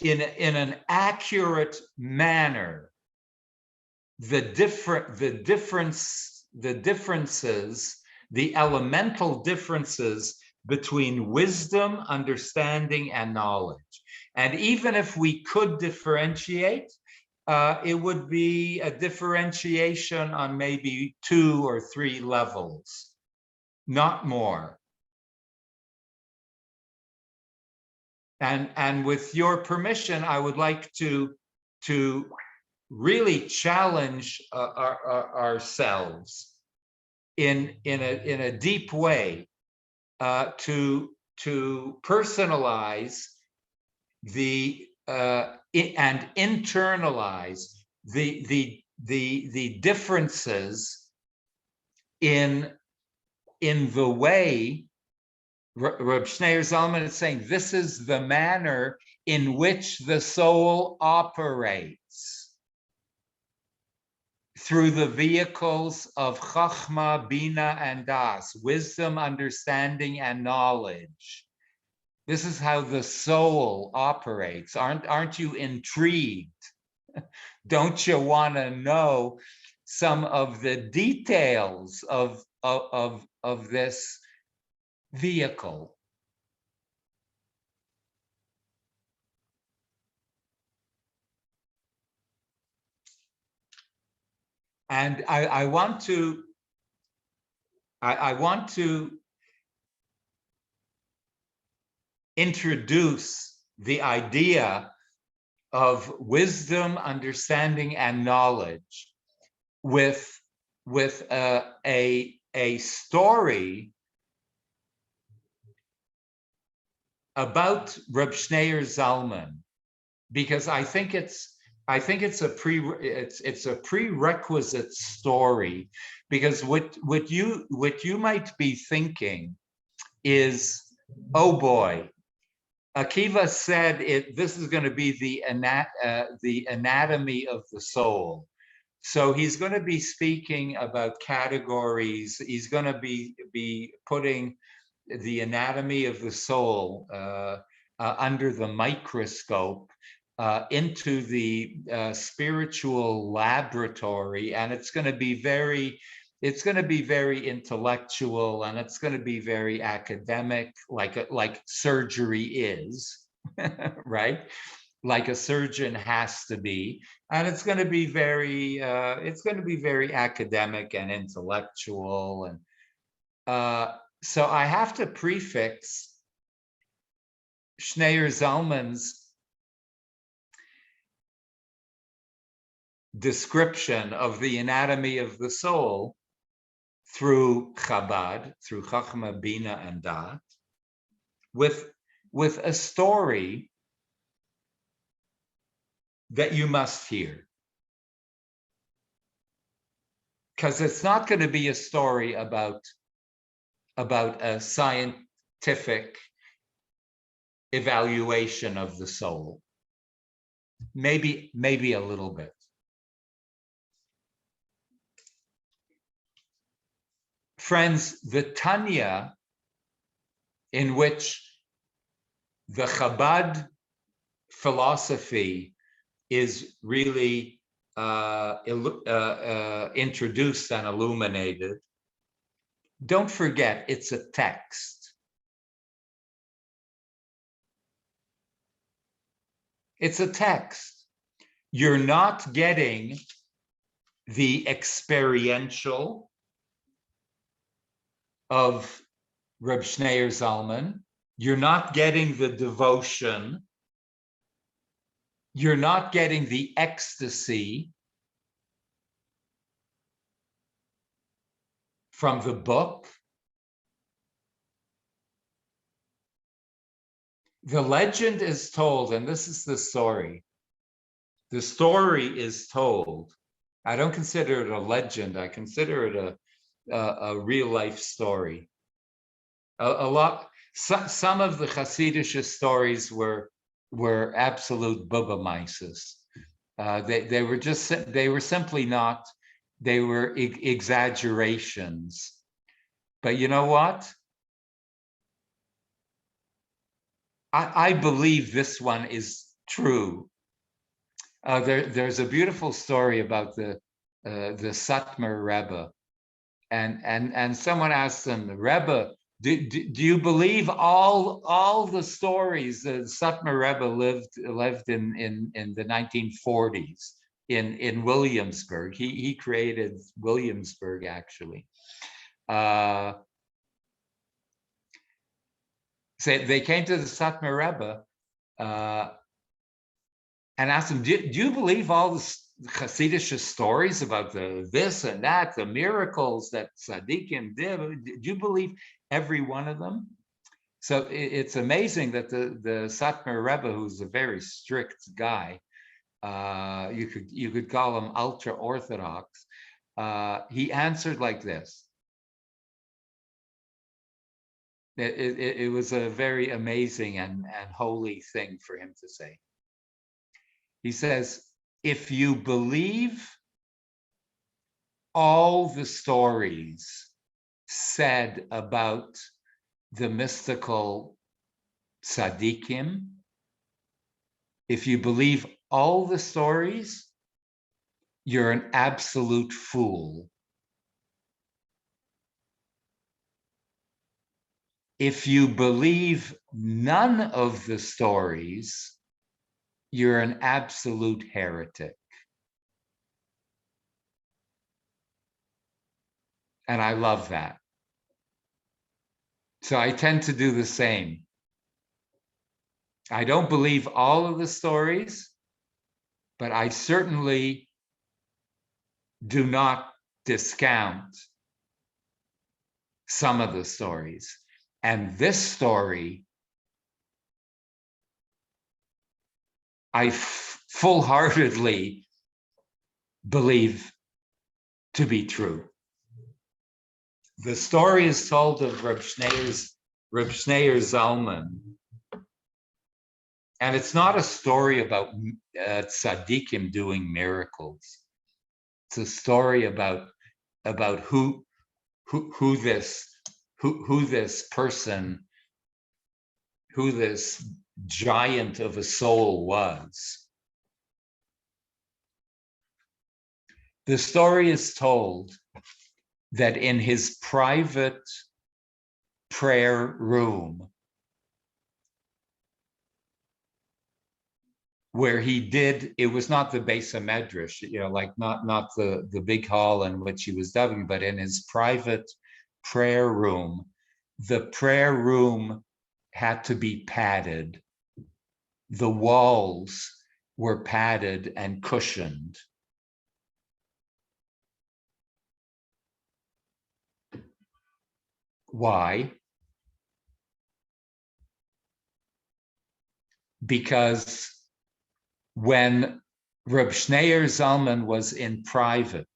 S2: in an accurate manner the differences, the elemental differences between wisdom, understanding, and knowledge. And even if we could differentiate, it would be a differentiation on maybe 2 or 3 levels, not more. And with your permission, I would like to really challenge ourselves in a deep way to personalize and internalize the differences in the way Rabbi Shneur Zalman is saying. This is the manner in which the soul operates, through the vehicles of Chachma, Bina, and Das, wisdom, understanding, and knowledge. This is how the soul operates. Aren't you intrigued? Don't you want to know some of the details of this vehicle? And I want to introduce the idea of wisdom, understanding, and knowledge with a story about Reb Shneur Zalman, because I think it's a prerequisite story, because what you might be thinking is, oh boy, Akiva said this is going to be the anatomy of the soul. So he's going to be speaking about categories. He's going to be putting the anatomy of the soul under the microscope into the spiritual laboratory, and it's going to be very intellectual, and it's going to be very academic, like surgery is, right? Like a surgeon has to be, and it's going to be very academic and intellectual, and so I have to prefix Shneur Zalman's description of the anatomy of the soul through Chabad, through Chachma, Bina, and Dat, with a story that you must hear. Because it's not going to be a story about a scientific evaluation of the soul. Maybe a little bit. Friends, the Tanya, in which the Chabad philosophy is really introduced and illuminated, don't forget, it's a text. It's a text. You're not getting the experiential of Reb Shneur Zalman. You're not getting the devotion. You're not getting the ecstasy from the book. The legend is told, and this is the story. The story is told. I don't consider it a legend. I consider it a real life story. Some of the Hasidic stories were absolute bubamaises. They were simply not. They were exaggerations. But you know what? I believe this one is true. There's a beautiful story about the Satmar Rebbe, and someone asked him, Rebbe, do you believe all the stories that Satmar Rebbe lived in the 1940s in Williamsburg? He created Williamsburg, actually. So they came to the Satmar Rebbe and asked him, do you believe all the Hasidic stories about the this and that, the miracles that tzaddikim did? Do you believe every one of them? So it's amazing that the Satmar Rebbe, who's a very strict guy, you could call him ultra orthodox, he answered like this. It was a very amazing and holy thing for him to say. He says, if you believe all the stories said about the mystical tzaddikim, if you believe all the stories, you're an absolute fool. If you believe none of the stories, you're an absolute heretic. And I love that. So I tend to do the same. I don't believe all of the stories, but I certainly do not discount some of the stories. And this story, I full-heartedly believe to be true. The story is told of Reb Shneur Zalman. And it's not a story about tzaddikim doing miracles. It's a story about who this person, who this giant of a soul was. The story is told that in his private prayer room, where he did, it was not the Beis HaMedrash, like not the big hall in which he was davening, but in his private prayer room. The prayer room had to be padded. The walls were padded and cushioned. Why? Because when Reb Shneur Zalman was in private,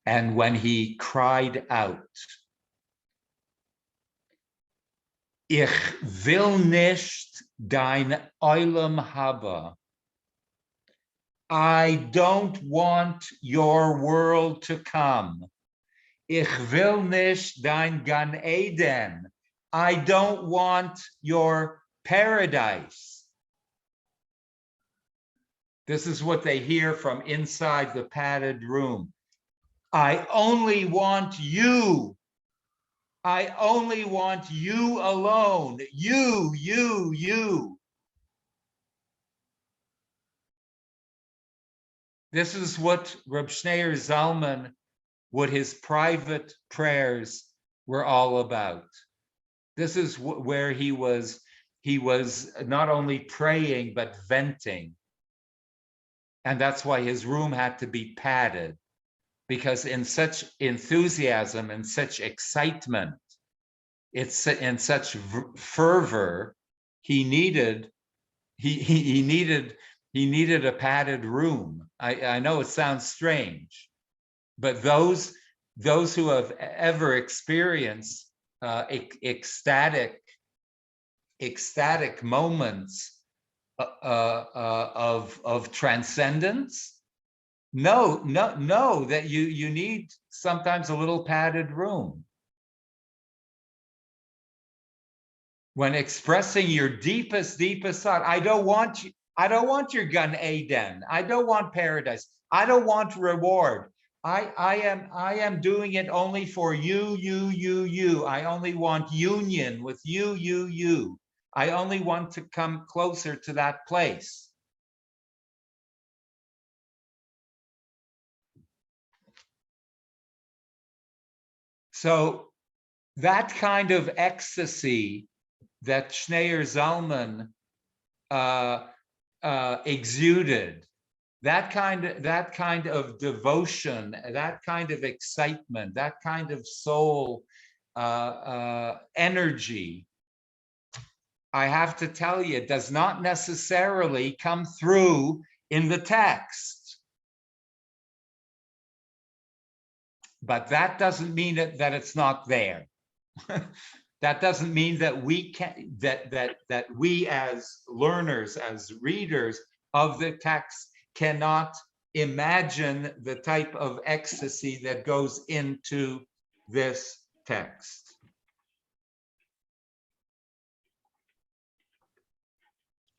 S2: and when he cried out, Ich will nicht dein Olam haba. I don't want your world to come. Ich will nicht dein Gan Eden. I don't want your paradise. This is what they hear from inside the padded room. I only want you. I only want you alone. You. This is what Reb Shneur Zalman, what his private prayers were all about. This is where he was not only praying, but venting. And that's why his room had to be padded, because in such enthusiasm and such excitement, it's in such fervor, he needed a padded room. I know it sounds strange, but those who have ever experienced ecstatic moments of transcendence know that you need sometimes a little padded room. When expressing your deepest thought, I don't want your Gan Eden. I don't want paradise. I don't want reward. I am doing it only for you. I only want union with you. I only want to come closer to that place. So that kind of ecstasy that Shneur Zalman exuded, that kind of devotion, that kind of excitement, that kind of soul energy, I have to tell you, does not necessarily come through in the text. But that doesn't mean that it's not there. That doesn't mean that we can that we as learners, as readers of the text, cannot imagine the type of ecstasy that goes into this text.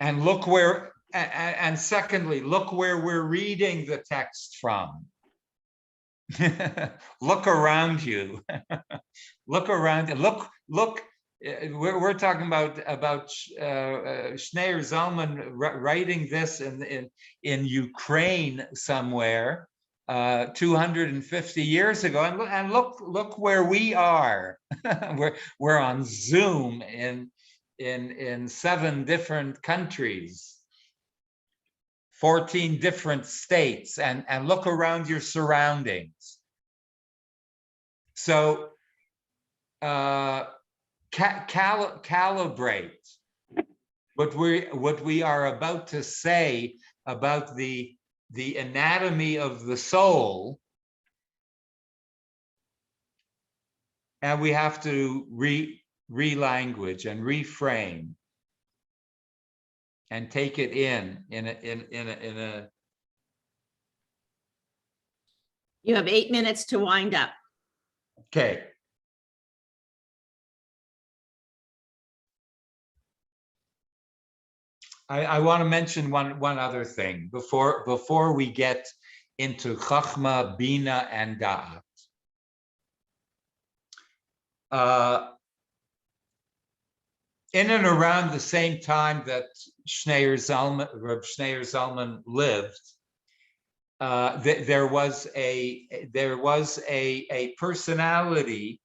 S2: And look where, and secondly, look where we're reading the text from. Look around you. Look around. Look. We're talking about Shneur Zalman writing this in Ukraine somewhere, 250 years ago, and look where we are. we're on Zoom in 7 different countries, 14 different states, and look around your surroundings. So calibrate what we are about to say about the anatomy of the soul, and we have to re-language and reframe and take it in a.
S1: You have 8 minutes to wind up.
S2: Okay. I want to mention one other thing before we get into Chachma, Bina, and Da'at. In and around the same time that Shneur Zalman lived, there was a personality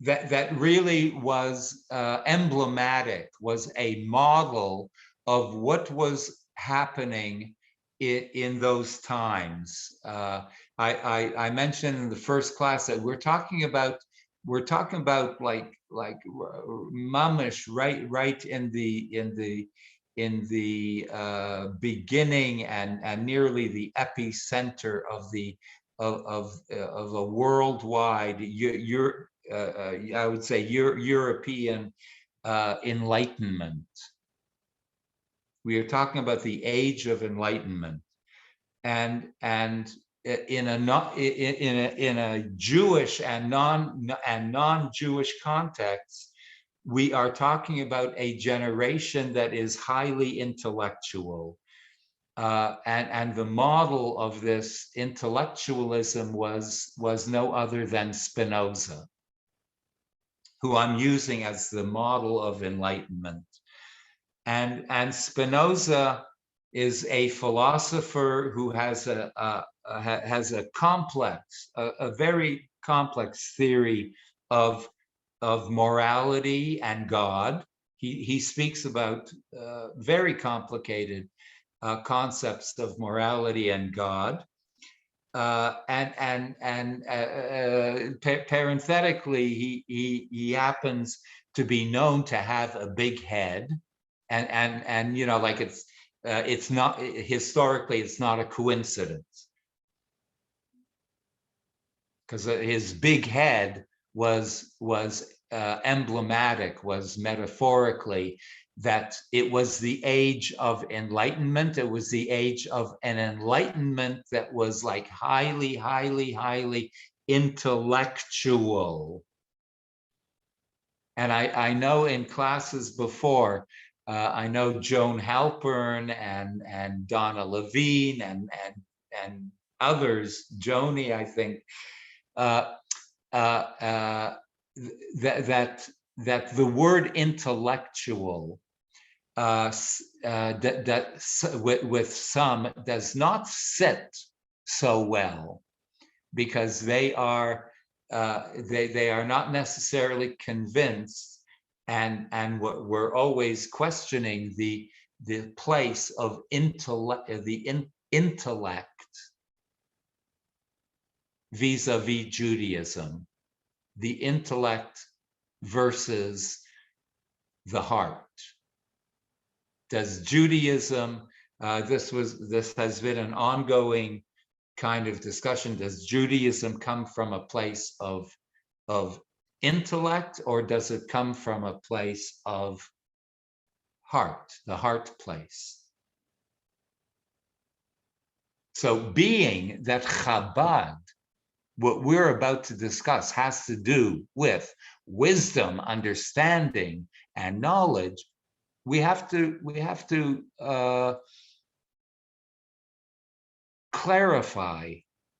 S2: that really was emblematic, was a model of what was happening in those times. I mentioned in the first class that we're talking about like mamish, right in the beginning and nearly the epicenter of a worldwide, I would say European enlightenment. We are talking about the age of enlightenment, and in a Jewish and non-Jewish context, we are talking about a generation that is highly intellectual. And the model of this intellectualism was no other than Spinoza, who I'm using as the model of enlightenment. And Spinoza is a philosopher who has a very complex theory of morality and God. He speaks about very complicated concepts of morality and God. Parenthetically, he happens to be known to have a big head, and you know, like it's not historically, it's not a coincidence, because his big head was emblematic, was metaphorically that it was the age of enlightenment. It was the age of an enlightenment that was like highly intellectual. And I know in classes before, I know Joan Halpern and Donna Levine and others, Joni, I think, that the word intellectual with some does not sit so well, because they are not necessarily convinced, and we're always questioning the place of intellect, intellect vis-a-vis Judaism, the intellect versus the heart. Does Judaism, this has been an ongoing kind of discussion, does Judaism come from a place of intellect, or does it come from a place of heart, the heart place? So being that Chabad, what we're about to discuss, has to do with wisdom, understanding, and knowledge, we have to clarify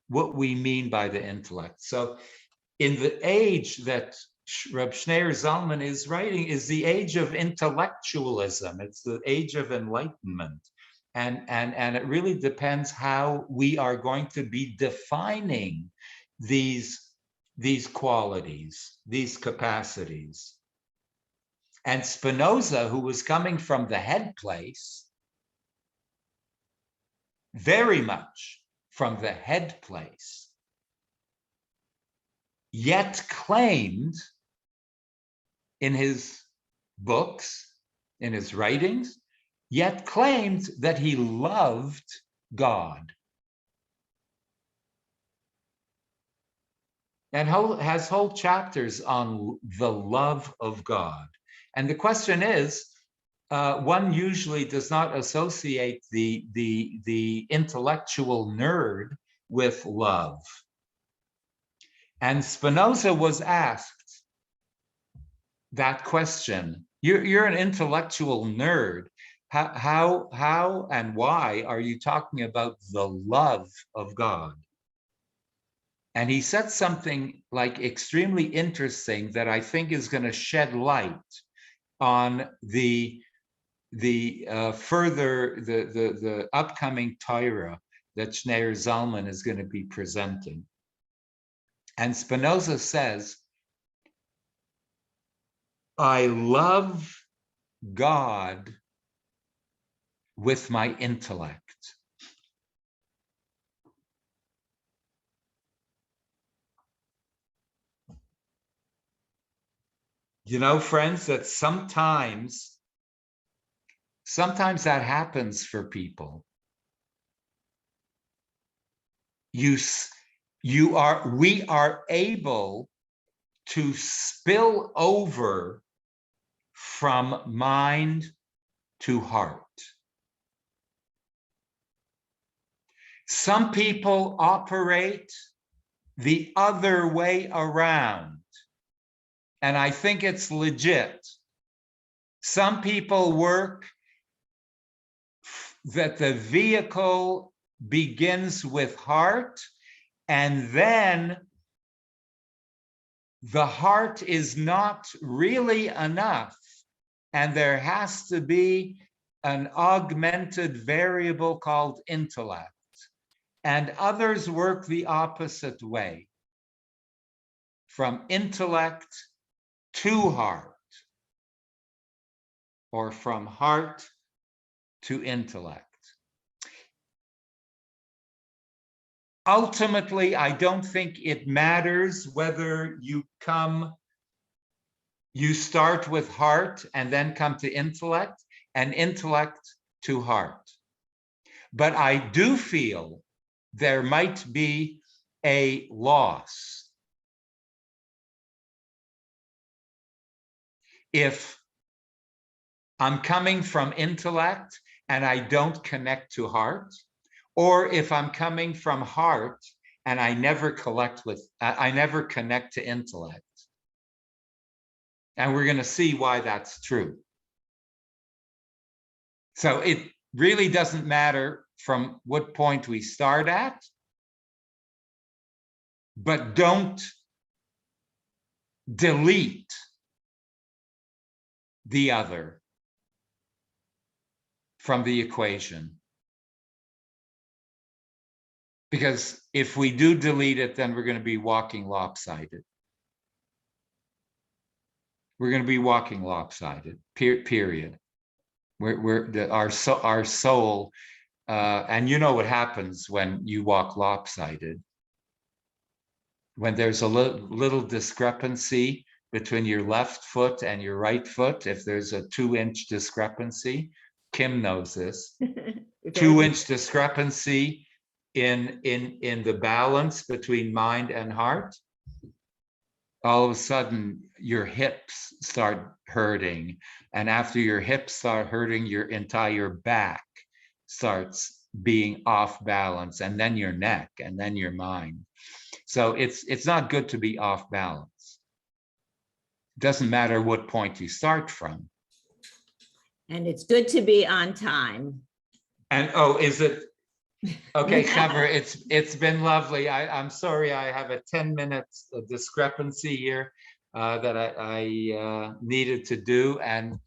S2: what we mean by the intellect. So in the age that Reb Shneur Zalman is writing is the age of intellectualism. It's the age of enlightenment. And it really depends how we are going to be defining these qualities, these capacities. And Spinoza, who was coming from the head place, very much from the head place, yet claimed in his books, in his writings, yet claimed that he loved God. And has whole chapters on the love of God. And the question is, one usually does not associate the intellectual nerd with love. And Spinoza was asked that question. You're an intellectual nerd. How and why are you talking about the love of God? And he said something like extremely interesting that I think is going to shed light on the upcoming Torah that Shneur Zalman is going to be presenting. And Spinoza says, I love God with my intellect. You know, friends, that sometimes that happens for people. We are able to spill over from mind to heart. Some people operate the other way around, and I think it's legit. Some people work that the vehicle begins with heart, and then the heart is not really enough, and there has to be an augmented variable called intellect. And others work the opposite way, from intellect to heart, or from heart to intellect. Ultimately, I don't think it matters whether you start with heart and then come to intellect, and intellect to heart. But I do feel there might be a loss if I'm coming from intellect and I don't connect to heart, or if I'm coming from heart and I never connect to intellect. And we're going to see why that's true. So it really doesn't matter from what point we start at, but don't delete the other from the equation. Because if we do delete it, then we're going to be walking lopsided. We're going to be walking lopsided, period. Our soul, and you know what happens when you walk lopsided. When there's a little discrepancy between your left foot and your right foot, if there's a 2-inch discrepancy, Kim knows this, 2-inch discrepancy in the balance between mind and heart, all of a sudden your hips start hurting. And after your hips start hurting, your entire back starts being off balance, and then your neck, and then your mind. So it's not good to be off balance. Doesn't matter what point you start from.
S1: And it's good to be on time.
S2: And is it? Okay, Trevor, it's been lovely. I'm sorry I have a 10-minute discrepancy here that I needed to do. And